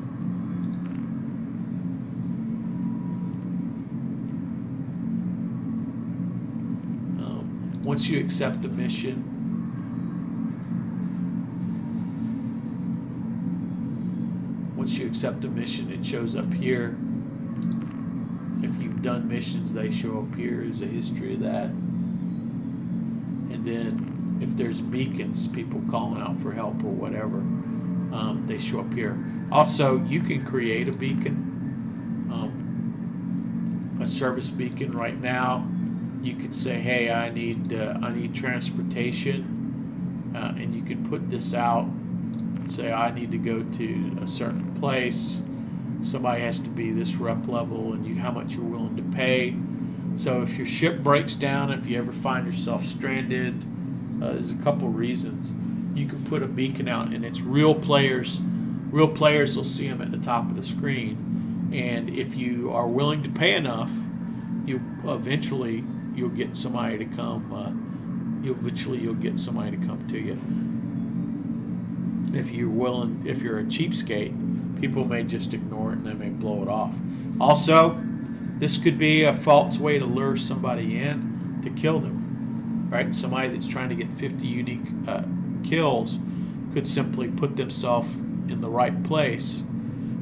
Once you accept the mission, it shows up here. If you've done missions, they show up here as a history of that. And then if there's beacons, people calling out for help or whatever, they show up here. Also, you can create a beacon, a service beacon right now. You could say, hey, I need transportation, and you can put this out. Say, I need to go to a certain place. Somebody has to be this rep level, and how much you're willing to pay. So if your ship breaks down, if you ever find yourself stranded, there's a couple reasons. You can put a beacon out, and it's real players. Real players will see them at the top of the screen, and if you are willing to pay enough, you'll get somebody to come. You'll get somebody to come to you. If you're a cheapskate, people may just ignore it and they may blow it off. Also, this could be a false way to lure somebody in to kill them, right? Somebody that's trying to get 50 unique kills could simply put themselves in the right place,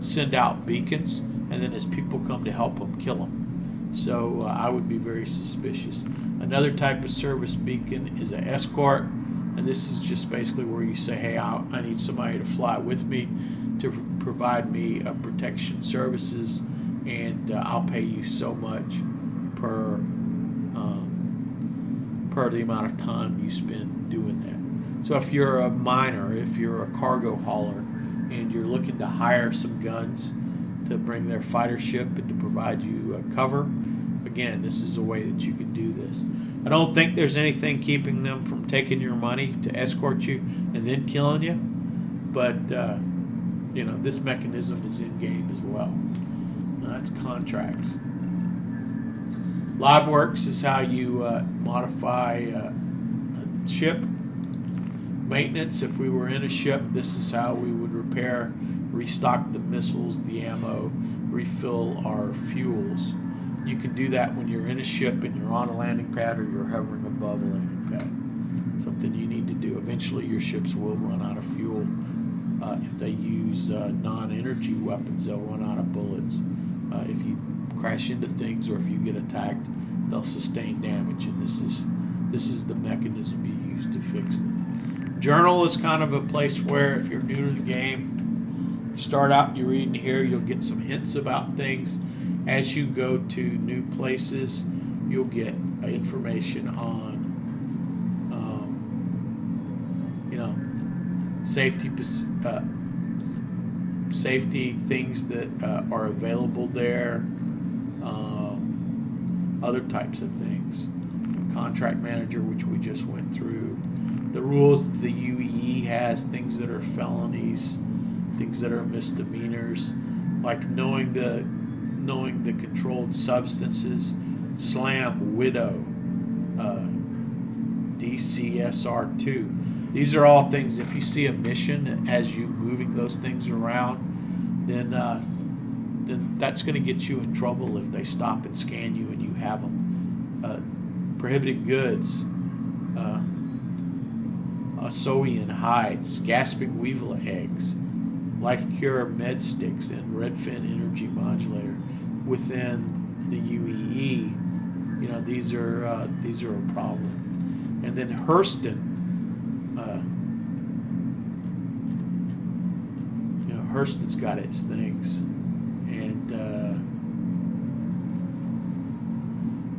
send out beacons, and then as people come to help them, kill them. So I would be very suspicious. Another type of service beacon is an escort. And this is just basically where you say, hey, I need somebody to fly with me to provide me protection services, and I'll pay you so much per the amount of time you spend doing that. So if you're a miner, if you're a cargo hauler, and you're looking to hire some guns to bring their fighter ship and to provide you cover, again, this is a way that you can do this. I don't think there's anything keeping them from taking your money to escort you and then killing you, but this mechanism is in game as well. Now, that's contracts. LiveWorks is how you modify a ship. Maintenance, if we were in a ship, this is how we would repair, restock the missiles, the ammo, refill our fuels. You can do that when you're in a ship and you're on a landing pad or you're hovering above a landing pad. Something you need to do. Eventually your ships will run out of fuel. If they use non-energy weapons, they'll run out of bullets. If you crash into things or if you get attacked, they'll sustain damage, and this is the mechanism you use to fix them. Journal is kind of a place where if you're new to the game, you start out, you're reading here, you'll get some hints about things. As you go to new places, you'll get information on, safety things that are available there, other types of things. Contract manager, which we just went through. The rules that the UEE has, things that are felonies, things that are misdemeanors, like knowing the controlled substances, SLAM, Widow, DCSR2. These are all things, if you see a mission as you moving those things around, then that's going to get you in trouble if they stop and scan you and you have them. Prohibited goods, Asoian hides, gasping weevil eggs, life cure med sticks, and redfin energy modulator within the UEE. These are a problem. And then Hurston You know, Hurston's got its things, and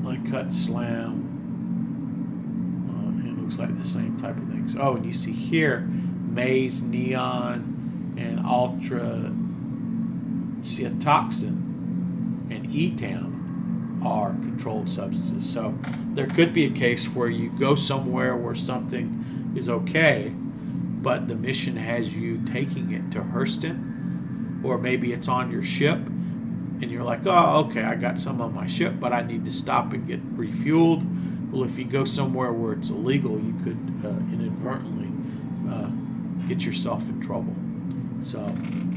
Uncut Slam, and it looks like the same type of things. Oh, and you see here, Maze, Neon, and Ultra Cytoxin and E-Town are controlled substances. So there could be a case where you go somewhere where something is okay, but the mission has you taking it to Hurston, or maybe it's on your ship, and you're like, oh, okay, I got some on my ship, but I need to stop and get refueled. Well, if you go somewhere where it's illegal, you could inadvertently get yourself in trouble. So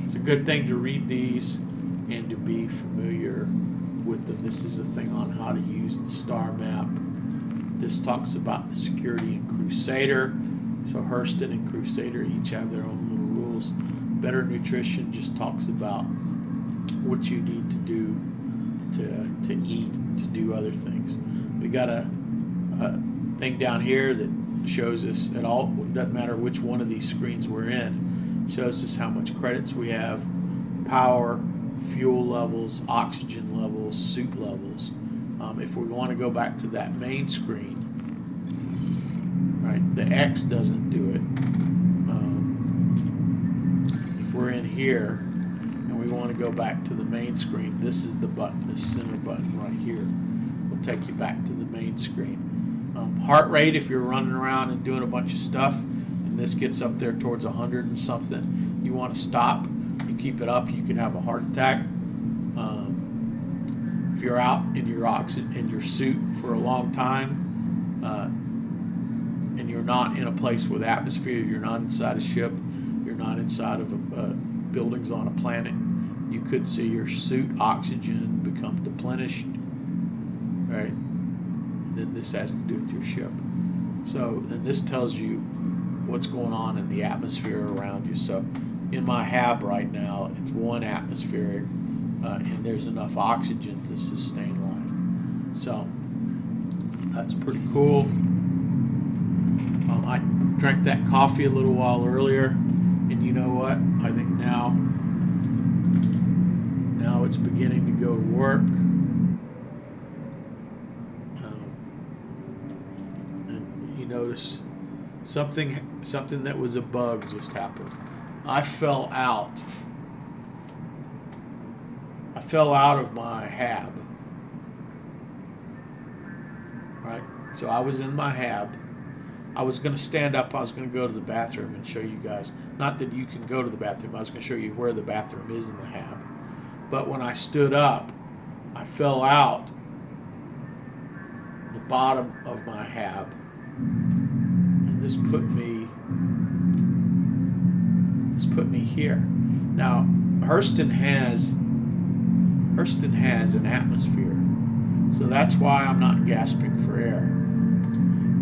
it's a good thing to read these and to be familiar with them. This is a thing on how to use the star map. This talks about the security in Crusader. So Hurston and Crusader each have their own little rules. Better Nutrition just talks about what you need to do to eat, to do other things. We got a thing down here that shows us at all, it doesn't matter which one of these screens we're in, shows us how much credits we have, power, fuel levels, oxygen levels, suit levels. If we want to go back to that main screen, right, the X doesn't do it. If we're in here and we want to go back to the main screen, this is the button, this center button right here will take you back to the main screen. Heart rate, if you're running around and doing a bunch of stuff and this gets up there towards 100 and something, you want to stop. You keep it up, you can have a heart attack. If you're out in your suit for a long time, and you're not in a place with atmosphere, you're not inside a ship, you're not inside of buildings on a planet, you could see your suit oxygen become depleted, right? And then this has to do with your ship. So, and this tells you what's going on in the atmosphere around you. So in my hab right now, it's 1 atmospheric, and there's enough oxygen to sustain life. So that's pretty cool. I drank that coffee a little while earlier, and you know what? I think now it's beginning to go to work. And you notice something that was a bug just happened. I fell out of my hab. Right? So I was in my hab. I was going to stand up. I was going to go to the bathroom and show you guys. Not that you can go to the bathroom. I was going to show you where the bathroom is in the hab. But when I stood up, I fell out the bottom of my hab. And this put me here. Now, Hurston has an atmosphere, so that's why I'm not gasping for air,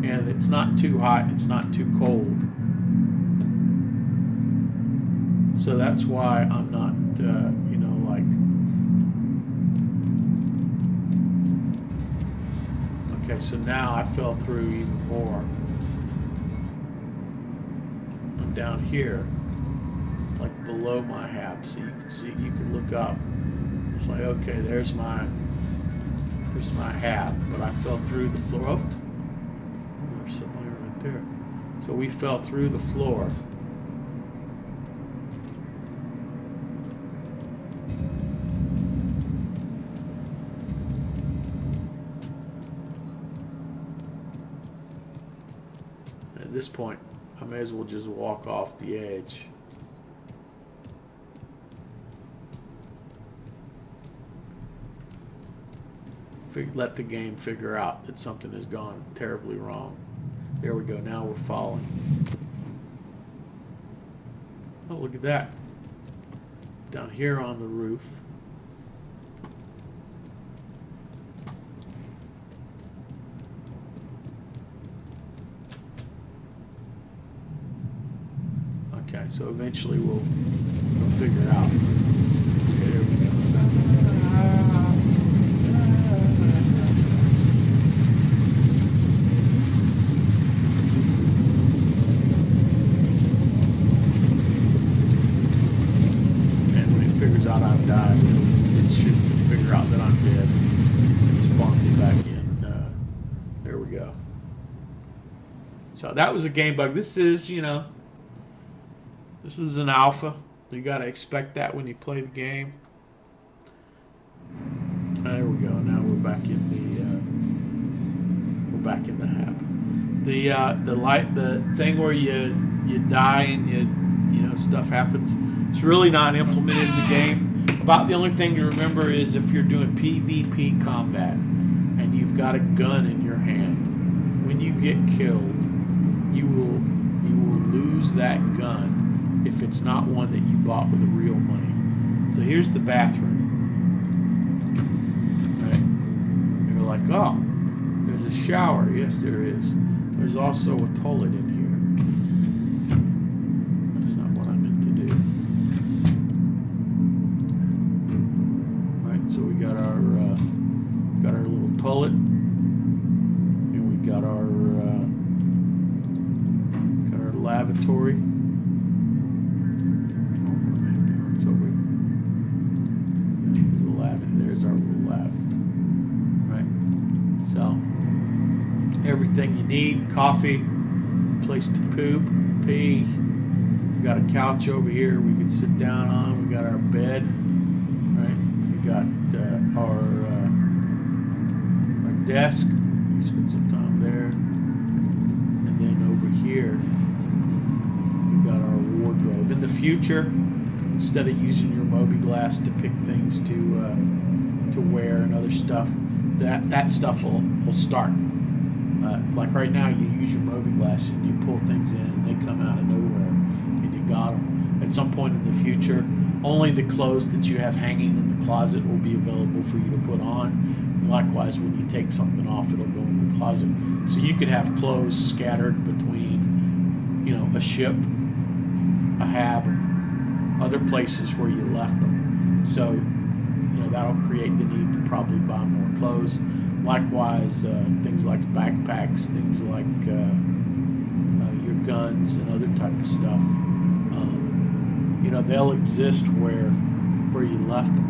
and it's not too hot, it's not too cold, so that's why I'm not okay, so now I fell through even more. I'm down here, like below my hab, so you can look up. It's like, okay, there's my hab, but I fell through the floor. Oh, there's somebody right there. So we fell through the floor. At this point, I may as well just walk off the edge. Let the game figure out that something has gone terribly wrong. There we go. Now we're falling. Oh, look at that. Down here on the roof. Okay, so eventually we'll figure it out. Okay, there we go. figures out I've died, it should figure out that I'm dead and spawn me back in. There we go. So that was a game bug. This is, you know, this is an alpha. You got to expect that when you play the game. There we go. Now we're back in the hab. The thing where you die and you know stuff happens. It's really not implemented in the game. About the only thing to remember is if you're doing PvP combat and you've got a gun in your hand, when you get killed, you will lose that gun if it's not one that you bought with real money. So here's the bathroom. Right? You're like, oh, there's a shower. Yes, there is. There's also a toilet in here. That's not what I meant to do. Right, so we got our little toilet, and we got our lavatory. It's over. There's a lavatory. There's our little lav. Right. So everything you need: coffee, place to poop, pee. We got a couch over here we can sit down on. We got our bed. Right. We got our desk. We spend some time there. And then over here, we got our wardrobe. In the future, instead of using your Mobi-Glass to pick things to wear and other stuff, that stuff will start. Like right now, you use your Mobi-Glass and you pull things in and they come out of nowhere and you got them. At some point in the future, only the clothes that you have hanging in the closet will be available for you to put on. Likewise, when you take something off, it'll go in the closet. So you could have clothes scattered between, you know, a ship, a hab, other places where you left them. So, you know, that'll create the need to probably buy more clothes. Likewise, things like backpacks, things like your guns and other type of stuff. You know, they'll exist where you left them.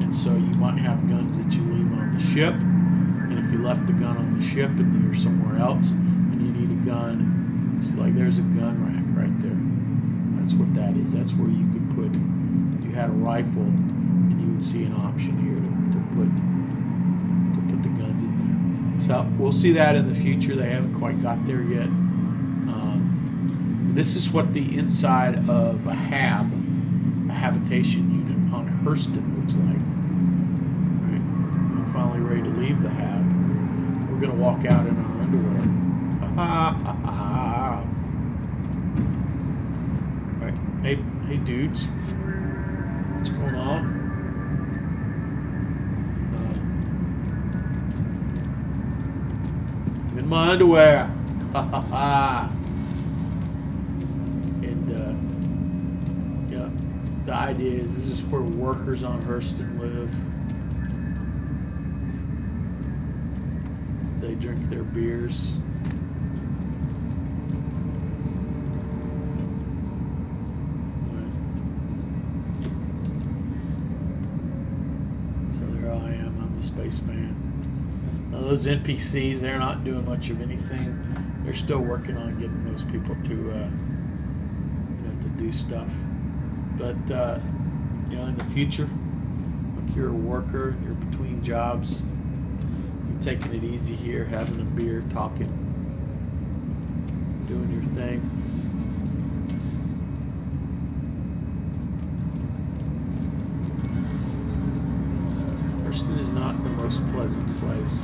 And so you might have guns that you leave on the ship, and if you left the gun on the ship and you're somewhere else and you need a gun, it's like there's a gun rack right there. That's what that is. That's where you could put, if you had a rifle, and you would see an option here to put the guns in there. So we'll see that in the future. They haven't quite got there yet. This is what the inside of a hab, a habitation unit on Hurston looks like. Finally ready to leave the hab. We're going to walk out in our underwear. Right. Hey dudes. What's going on? I'm in my underwear. And yeah, the idea is this is where workers on Hurston live. They drink their beers. So there I am. I'm the spaceman. Now those NPCs, they're not doing much of anything. They're still working on getting those people to, you know, to do stuff. But you know, in the future, if you're a worker, you're between jobs. Taking it easy here, having a beer, talking, doing your thing. Hurston is not the most pleasant place.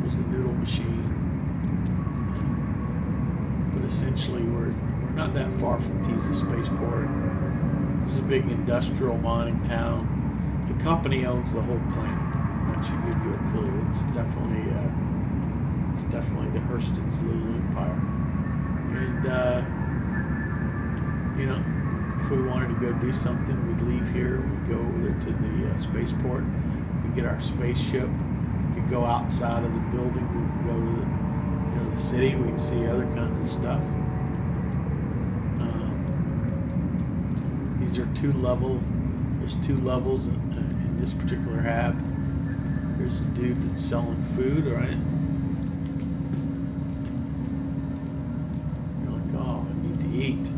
There's a noodle machine, but essentially we're not that far from Tiza Spaceport. This is a big industrial mining town. The company owns the whole planet. That should give you a clue. It's definitely the Hurston's little empire. And you know, if we wanted to go do something, we'd leave here. We'd go over to the spaceport. We'd get our spaceship. We could go outside of the building. We could go to the city. We could see other kinds of stuff. These are there's 2 levels in this particular hab. Here's a dude that's selling food, right? You're like, oh, I need to eat.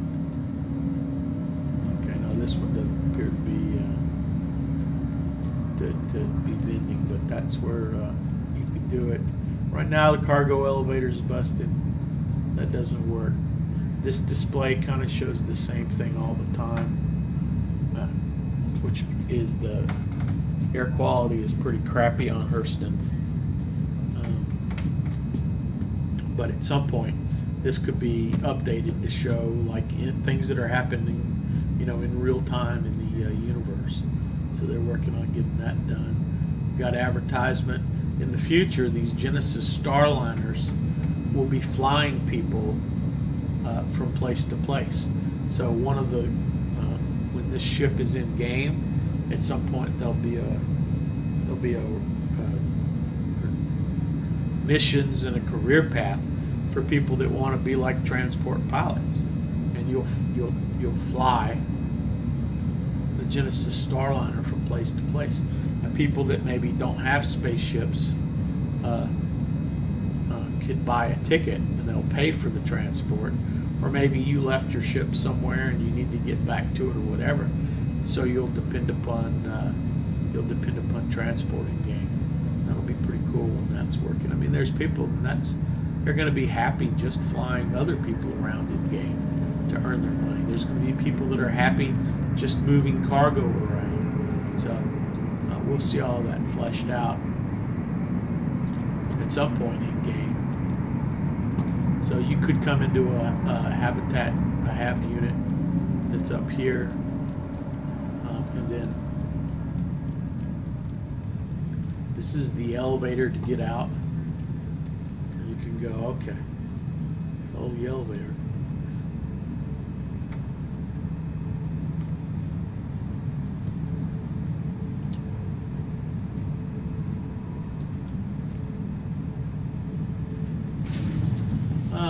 Okay, no, this one doesn't appear to be vending, but that's where you can do it. Right now, the cargo elevator's busted. That doesn't work. This display kind of shows the same thing all the time, which is the air quality is pretty crappy on Hurston. But at some point, this could be updated to show like things that are happening, in real time in the universe. So they're working on getting that done. We've got advertisement. In the future, these Genesis Starliners will be flying people from place to place. So one of the when this ship is in game, at some point there'll be a missions and a career path for people that want to be like transport pilots, and you'll fly the Genesis Starliner from place to place. And people that maybe don't have spaceships could buy a ticket and they'll pay for the transport, or maybe you left your ship somewhere and you need to get back to it or whatever. So you'll depend upon transporting game. That'll be pretty cool when that's working. I mean, there's people they're going to be happy just flying other people around in game to earn their money. There's going to be people that are happy just moving cargo around. So we'll see all that fleshed out at some point in game. So you could come into a hab unit that's up here, and then this is the elevator to get out. And you can go, okay, follow the elevator.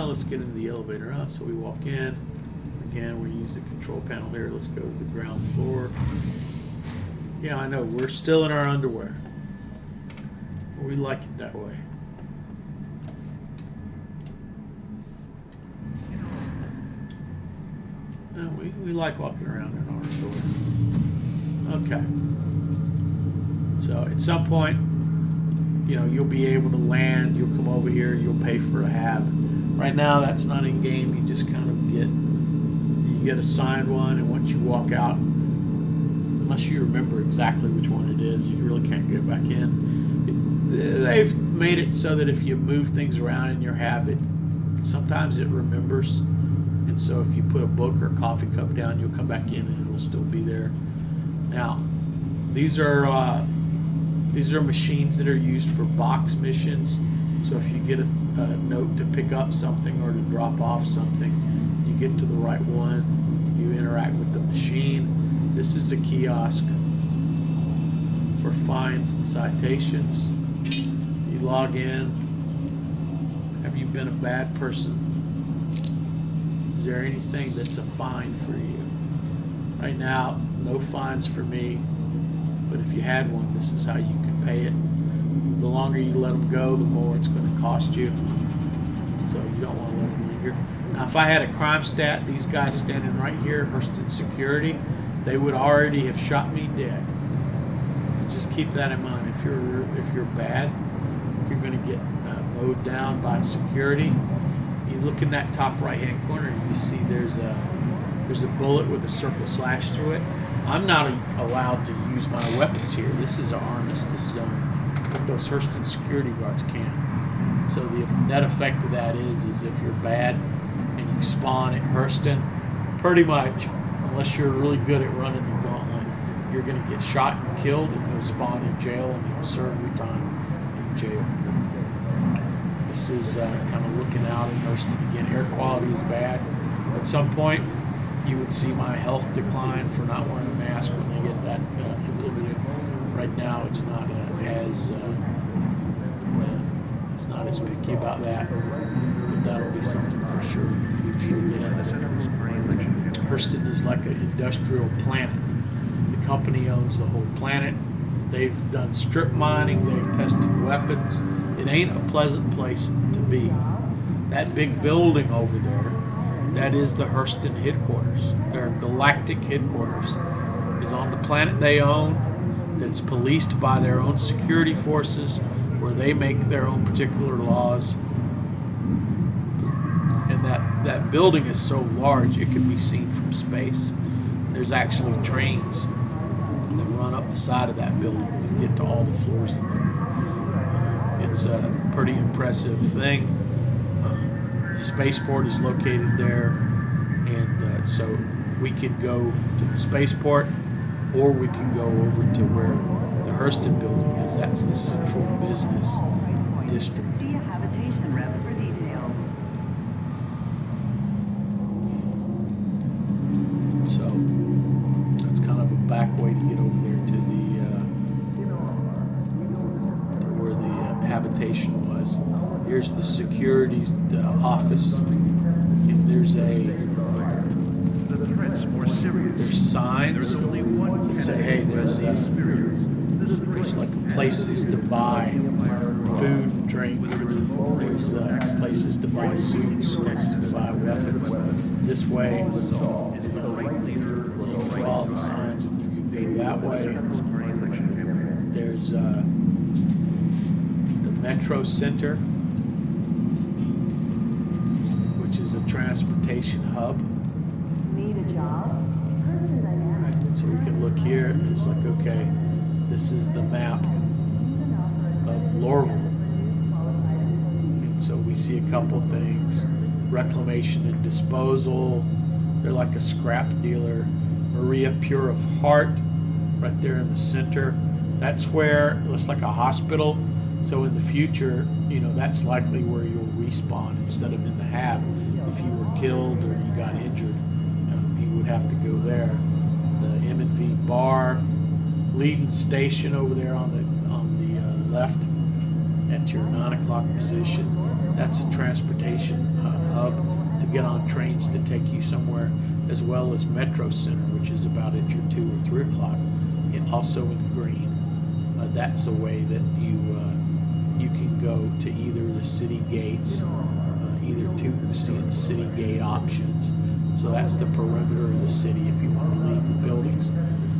Let's get into the elevator. So we walk in. Again, we use the control panel here. Let's go to the ground floor. Yeah, I know. We're still in our underwear. We like it that way. No, we like walking around in our underwear. Okay. So at some point, you'll be able to land. You'll come over here. You'll pay for a hab. Right now, that's not in game. You just kind of get assigned one, and once you walk out, unless you remember exactly which one it is, you really can't get back in. They've made it so that if you move things around in your habit, sometimes it remembers, and so if you put a book or a coffee cup down, you'll come back in and it'll still be there. Now, these are machines that are used for box missions. So if you get a note to pick up something or to drop off something, you get to the right one, you interact with the machine. This is a kiosk for fines and citations. You log in. Have you been a bad person? Is there anything that's a fine for you? Right now, no fines for me, but if you had one, this is how you can pay it. The longer you let them go, the more it's going to cost you. So you don't want to let them linger. Now, if I had a crime stat, these guys standing right here, Hurston Security, they would already have shot me dead. So just keep that in mind. If you're bad, you're going to get mowed down by security. You look in that top right-hand corner, and you see there's a bullet with a circle slash through it. I'm not allowed to use my weapons here. This is an armistice zone. But those Hurston security guards can. So the net effect of that is if you're bad and you spawn at Hurston, pretty much, unless you're really good at running the gauntlet, you're going to get shot and killed, and you'll spawn in jail and you'll serve your time in jail. This is kind of looking out at Hurston again. Air quality is bad. At some point, you would see my health decline for not wearing a mask when they get that implemented. Right now, it's not as picky about that, but that'll be something for sure in the future. Hurston is like an industrial planet. The company owns the whole planet. They've done strip mining. They've tested weapons. It ain't a pleasant place to be. That big building over there, that is the Hurston Headquarters. Their galactic headquarters is on the planet they own, that's policed by their own security forces, where they make their own particular laws. And that building is so large it can be seen from space. There's actually trains that run up the side of that building to get to all the floors in there. It's a pretty impressive thing. The spaceport is located there, and so we can go to the spaceport, or we can go over to where the Hurston building is. That's the central business district. See a habitation rep for details. So that's kind of a back way to get over there to where the habitation was. Here's the security office. And there's signs that say, hey, there's like places to buy food and drink. There's places to buy suits, places to buy weapons. This way, and you follow the signs, and you can go that way. There's the Metro Center, which is a transportation hub. Need a job? Right, so we can look here, and it's like, okay, this is the map of Lorville. And so we see a couple things. Reclamation and disposal. They're like a scrap dealer. Maria Pure of Heart, right there in the center. That's where it looks like a hospital. So in the future, you know, that's likely where you'll respawn instead of in the hab. If you were killed or you got injured, you would have to go there. The Mpv bar, leading station over there on the left at your 9 o'clock position. That's a transportation hub to get on trains to take you somewhere, as well as Metro Center, which is about at your 2 or 3 o'clock. Also in green. That's a way that you can go to either the city gates, either two city gate options. So that's the perimeter of the city if you want to leave the buildings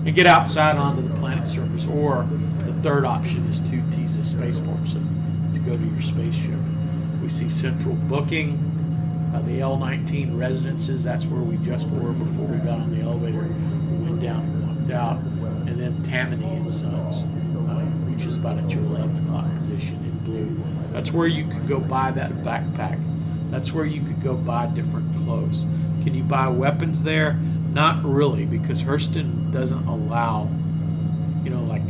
and get outside onto the planet surface. Or the third option is to tease a spaceport, so to go to your spaceship. We see central booking, the L19 residences. That's where we just were before we got on the elevator. We went down and walked out. And then Tammany and Sons, which is about at your 11 o'clock position in blue. That's where you could go buy that backpack. That's where you could go buy different clothes. Can you buy weapons there? Not really, because Hurston doesn't allow, like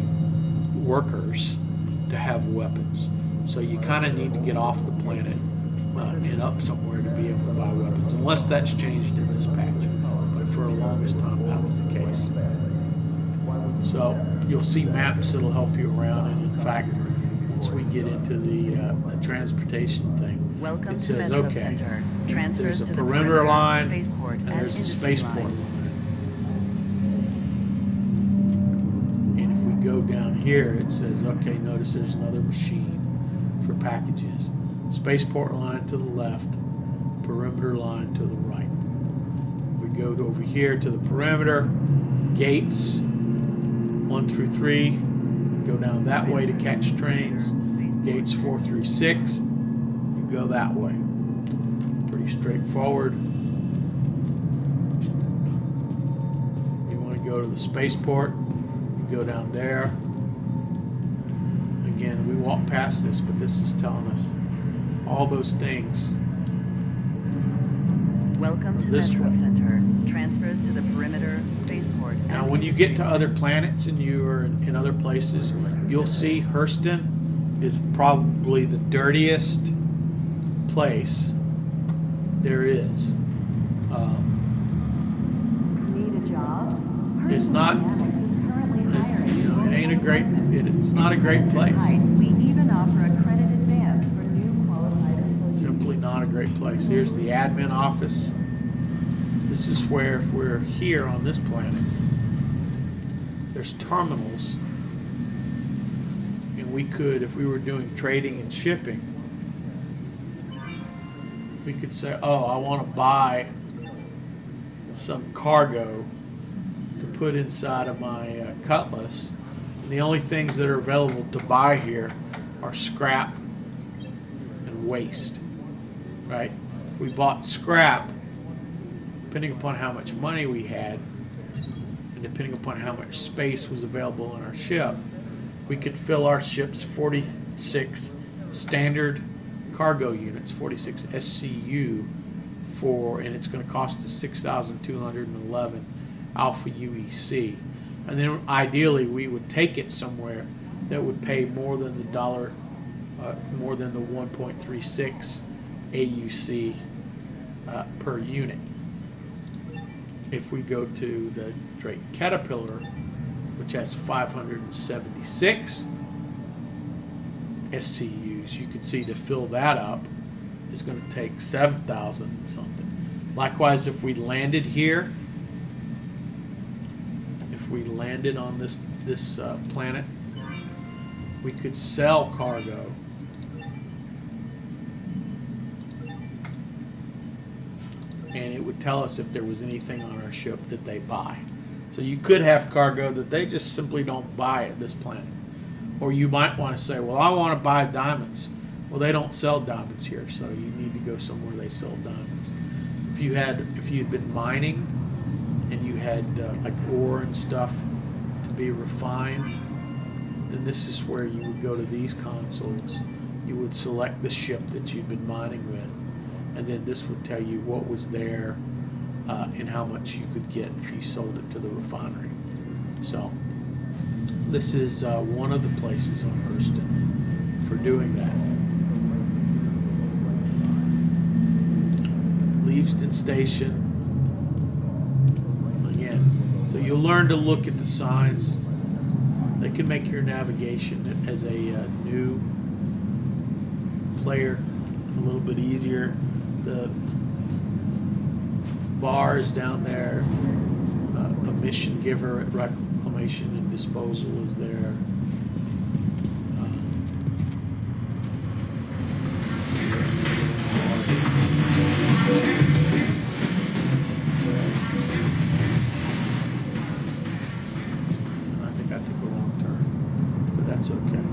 workers to have weapons. So you kind of need to get off the planet and up somewhere to be able to buy weapons, unless that's changed in this patch. But for the longest time, that was the case. So you'll see maps that'll help you around, and in fact, once we get into the transportation thing, Welcome it says, to okay, Transfers there's a to the perimeter line, spaceport, and there's a spaceport line. line. And if we go down here, it says, okay, notice there's another machine for packages. Spaceport line to the left, perimeter line to the right. If we go over here to the perimeter, gates 1 through 3, go down that way to catch trains. Gates 4 through 6, you go that way. Pretty straightforward. You want to go to the spaceport, you go down there. Again, we walk past this, but this is telling us all those things. Welcome to This Metro way. Center. Transfers to the perimeter, spaceport. Now, when you get to other planets and you are in other places, you'll see Hurston is probably the dirtiest place there is. Need a job? It's not. Currently hiring. It ain't a great. It's not a great place. We even offer a credit advance for new qualified employees. Simply not a great place. Here's the admin office. This is where, if we're here on this planet, there's terminals, and we could, if we were doing trading and shipping, we could say, oh, I want to buy some cargo to put inside of my Cutlass. And the only things that are available to buy here are scrap and waste, right? We bought scrap, depending upon how much money we had, and depending upon how much space was available in our ship, we could fill our ship's 46 standard cargo units, 46 SCU, and it's going to cost us 6,211 Alpha UEC. And then ideally we would take it somewhere that would pay more than the dollar, more than the 1.36 AUC per unit. If we go to the Drake Caterpillar, which has 576 SCUs, you can see to fill that up is going to take 7,000 and something. Likewise, if we landed here, if we landed on this planet, we could sell cargo and it would tell us if there was anything on our ship that they buy. So you could have cargo that they just simply don't buy at this planet. Or you might want to say, well, I want to buy diamonds. Well, they don't sell diamonds here, so you need to go somewhere they sell diamonds. If you'd been mining and you had like ore and stuff to be refined, then this is where you would go to these consoles. You would select the ship that you'd been mining with, and then this would tell you what was there and how much you could get if you sold it to the refinery. So this is one of the places on Hurston for doing that. Leavesden Station. Again, so you'll learn to look at the signs. They can make your navigation as a new player a little bit easier. The bars down there, a mission giver at Reclamation and Disposal is there. I think I took a wrong turn, but that's okay.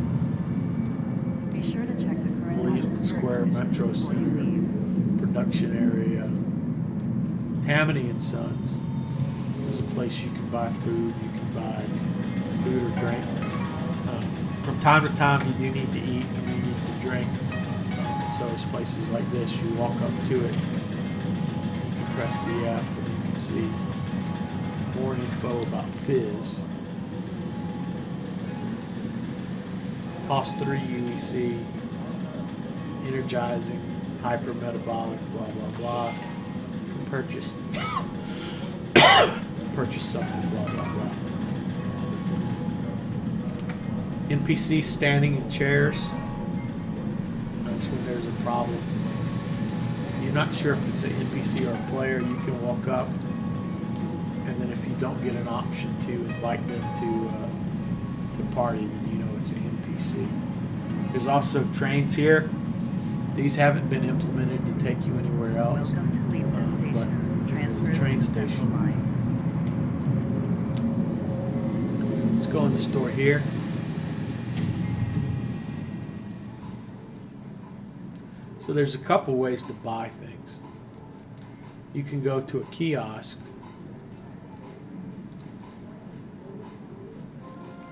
Be sure to check the current Leavesden Square Metro Center, production area. Tammany and Sons. There's a place you can buy food. You can buy food or drink. From time to time, you do need to eat and you need to drink. And so it's places like this. You walk up to it. You can press the F and you can see more info about Fizz. Cost 3 UEC. Energizing, hypermetabolic, blah blah blah. Purchase something, blah blah blah. NPC standing in chairs. That's when there's a problem. If you're not sure if it's an NPC or a player, you can walk up, and then if you don't get an option to invite them to the party, then you know it's an NPC. There's also trains here. These haven't been implemented to take you anywhere else. But there's a train station. Let's go in the store here. So there's a couple ways to buy things. You can go to a kiosk.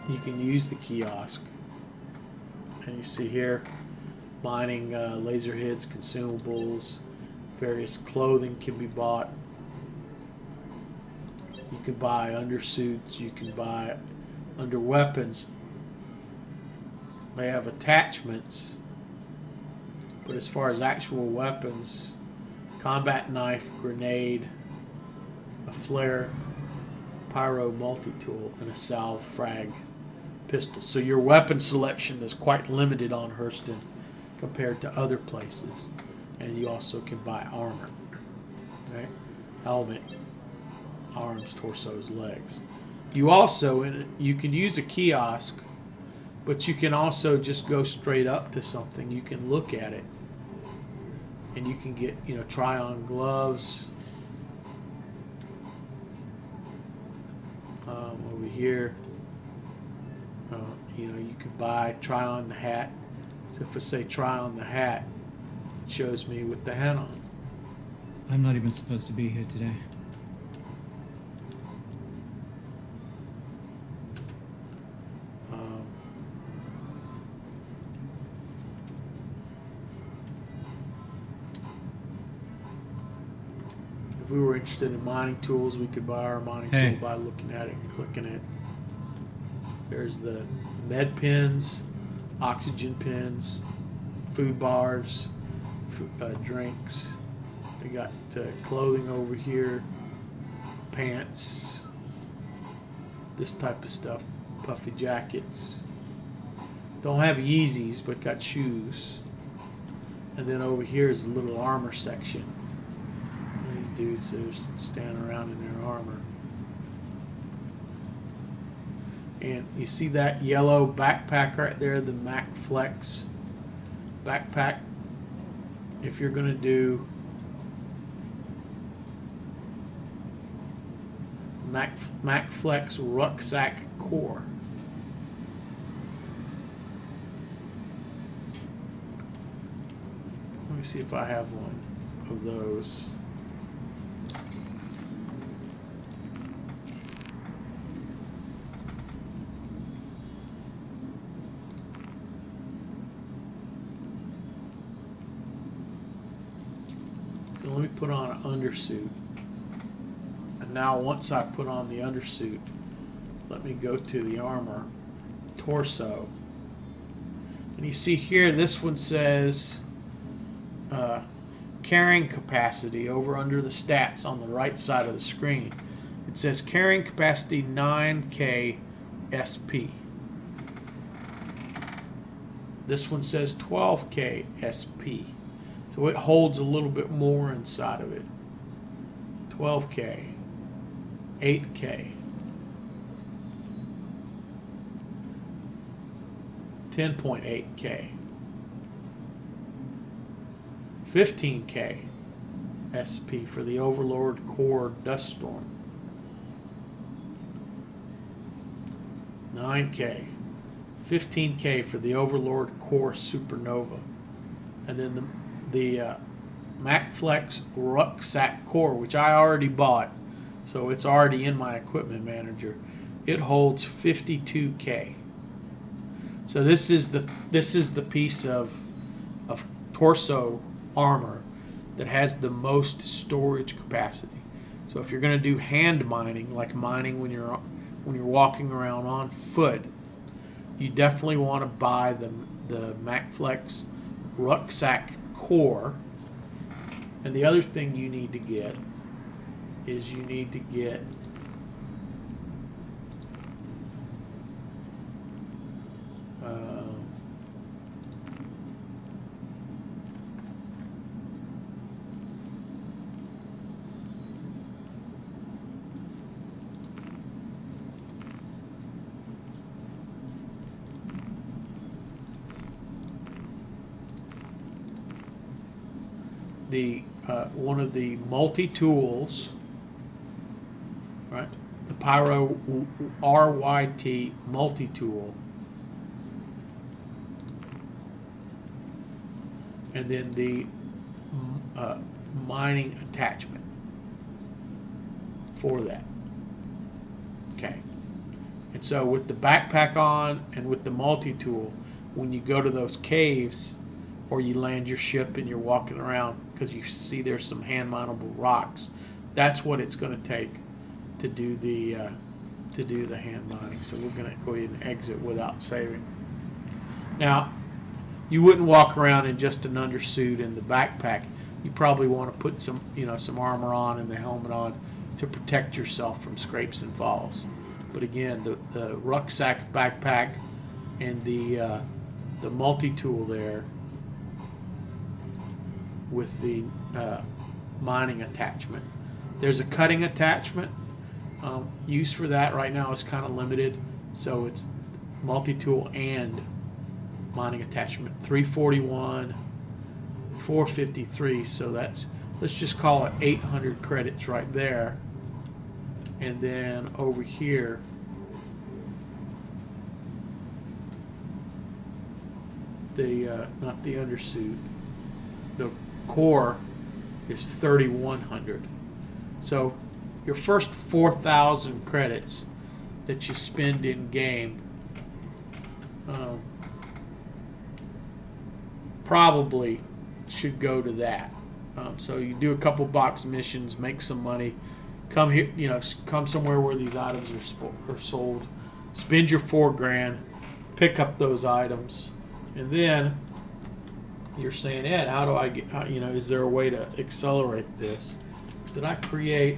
You can use the kiosk. And you see here, mining laser heads, consumables, various clothing can be bought. You can buy undersuits, you can buy under weapons. They have attachments, but as far as actual weapons, combat knife, grenade, a flare, pyro multi-tool, and a salve frag pistol. So your weapon selection is quite limited on Hurston compared to other places. And you also can buy armor. Right? helmet, arms, torsos, legs. You also, you can use a kiosk, but you can also just go straight up to something. You can look at it, and you can get, try on gloves. Over here, you could try on the hat. So if I say try on the hat, it shows me with the hat on. I'm not even supposed to be here today. If we were interested in mining tools, we could buy our mining tool by looking at it and clicking it. There's the med pins, oxygen pins, food bars, drinks. We got clothing over here, pants, this type of stuff, puffy jackets. Don't have Yeezys, but got shoes. And then over here is the little armor section. These dudes are standing around in their armor. And you see that yellow backpack right there, the Mac Flex backpack. If you're going to do Mac Flex rucksack core. Let me see if I have one of those. So let me put on an undersuit. And now once I put on the undersuit, let me go to the armor, torso. And you see here, this one says carrying capacity over under the stats on the right side of the screen. It says carrying capacity 9K SP. This one says 12K SP. So it holds a little bit more inside of it. 12K, 8K, 10.8K, 15K SP for the Overlord Core Dust Storm, 9K, 15K for the Overlord Core Supernova, and then the MacFlex Rucksack Core, which I already bought, so it's already in my equipment manager. It holds 52K. So this is the piece of torso armor that has the most storage capacity. So if you're going to do hand mining, like mining when you're walking around on foot, you definitely want to buy the MacFlex Rucksack Core. And the other thing you need to get is you need to get one of the multi-tools, right? The Pyro RYT multi-tool. And then the mining attachment for that. Okay. And so with the backpack on and with the multi-tool, when you go to those caves or you land your ship and you're walking around because you see there's some hand mineable rocks, that's what it's going to take to do the hand mining. So we're going to go ahead and exit without saving. Now, you wouldn't walk around in just an undersuit and the backpack. You probably want to put some armor on and the helmet on to protect yourself from scrapes and falls. But again, the rucksack backpack and the multi-tool there with the mining attachment There's a cutting attachment. Use for that right now is kind of limited, so it's multi-tool and mining attachment. 341, 453. So that's, let's just call it 800 credits right there. And then over here, the not the undersuit, the core is 3,100. So your first 4,000 credits that you spend in game probably should go to that. So you do a couple box missions, make some money, come here, you know, come somewhere where these items are sold, spend your $4,000, pick up those items, and then you're saying, Ed, how do I get, you know, is there a way to accelerate this? Did I create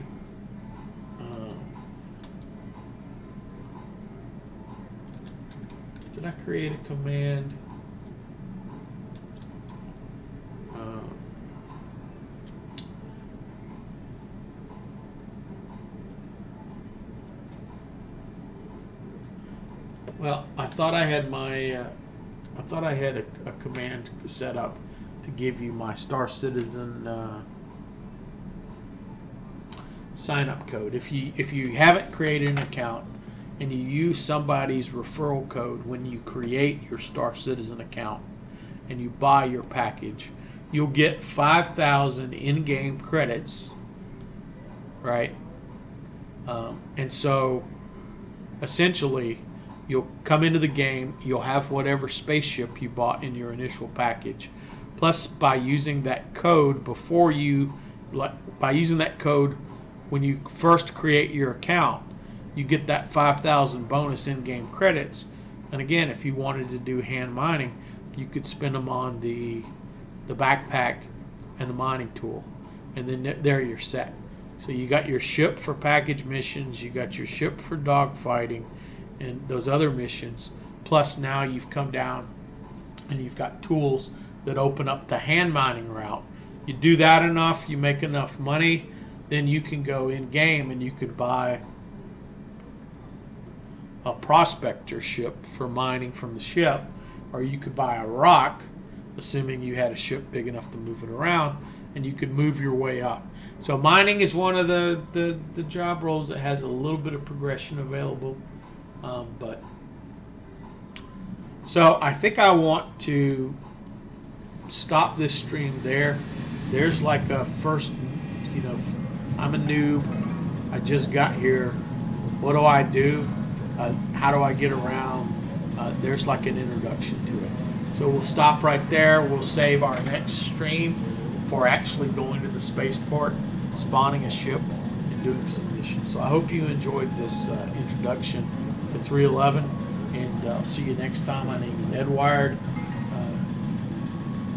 a command? Well, I thought I had my, I thought I had a command set up to give you my Star Citizen sign-up code. If you haven't created an account and you use somebody's referral code when you create your Star Citizen account and you buy your package, you'll get 5,000 in-game credits, right? And so essentially you'll come into the game, you'll have whatever spaceship you bought in your initial package. Plus, by using that code when you first create your account, you get that 5,000 bonus in-game credits. And again, if you wanted to do hand mining, you could spend them on the backpack and the mining tool. And then there you're set. So you got your ship for package missions, you got your ship for dogfighting, and those other missions. Plus now you've come down and you've got tools that open up the hand mining route. You do that enough, you make enough money, then you can go in game and you could buy a Prospector ship for mining from the ship, or you could buy a rock, assuming you had a ship big enough to move it around, and you could move your way up. So mining is one of the job roles that has a little bit of progression available. But so I think I want to stop this stream there. There's like a first, you know, I'm a noob, I just got here, what do I do, how do I get around? There's like an introduction to it. So we'll stop right there. We'll save our next stream for actually going to the spaceport, spawning a ship, and doing some missions. So I hope you enjoyed this introduction to 311, and I'll see you next time. My name is Ed Wired.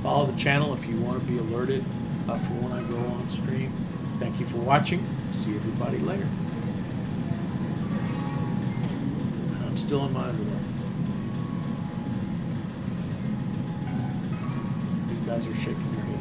Follow the channel if you want to be alerted for when I go on stream. Thank you for watching. See everybody later. I'm still in my underwear. These guys are shaking their heads.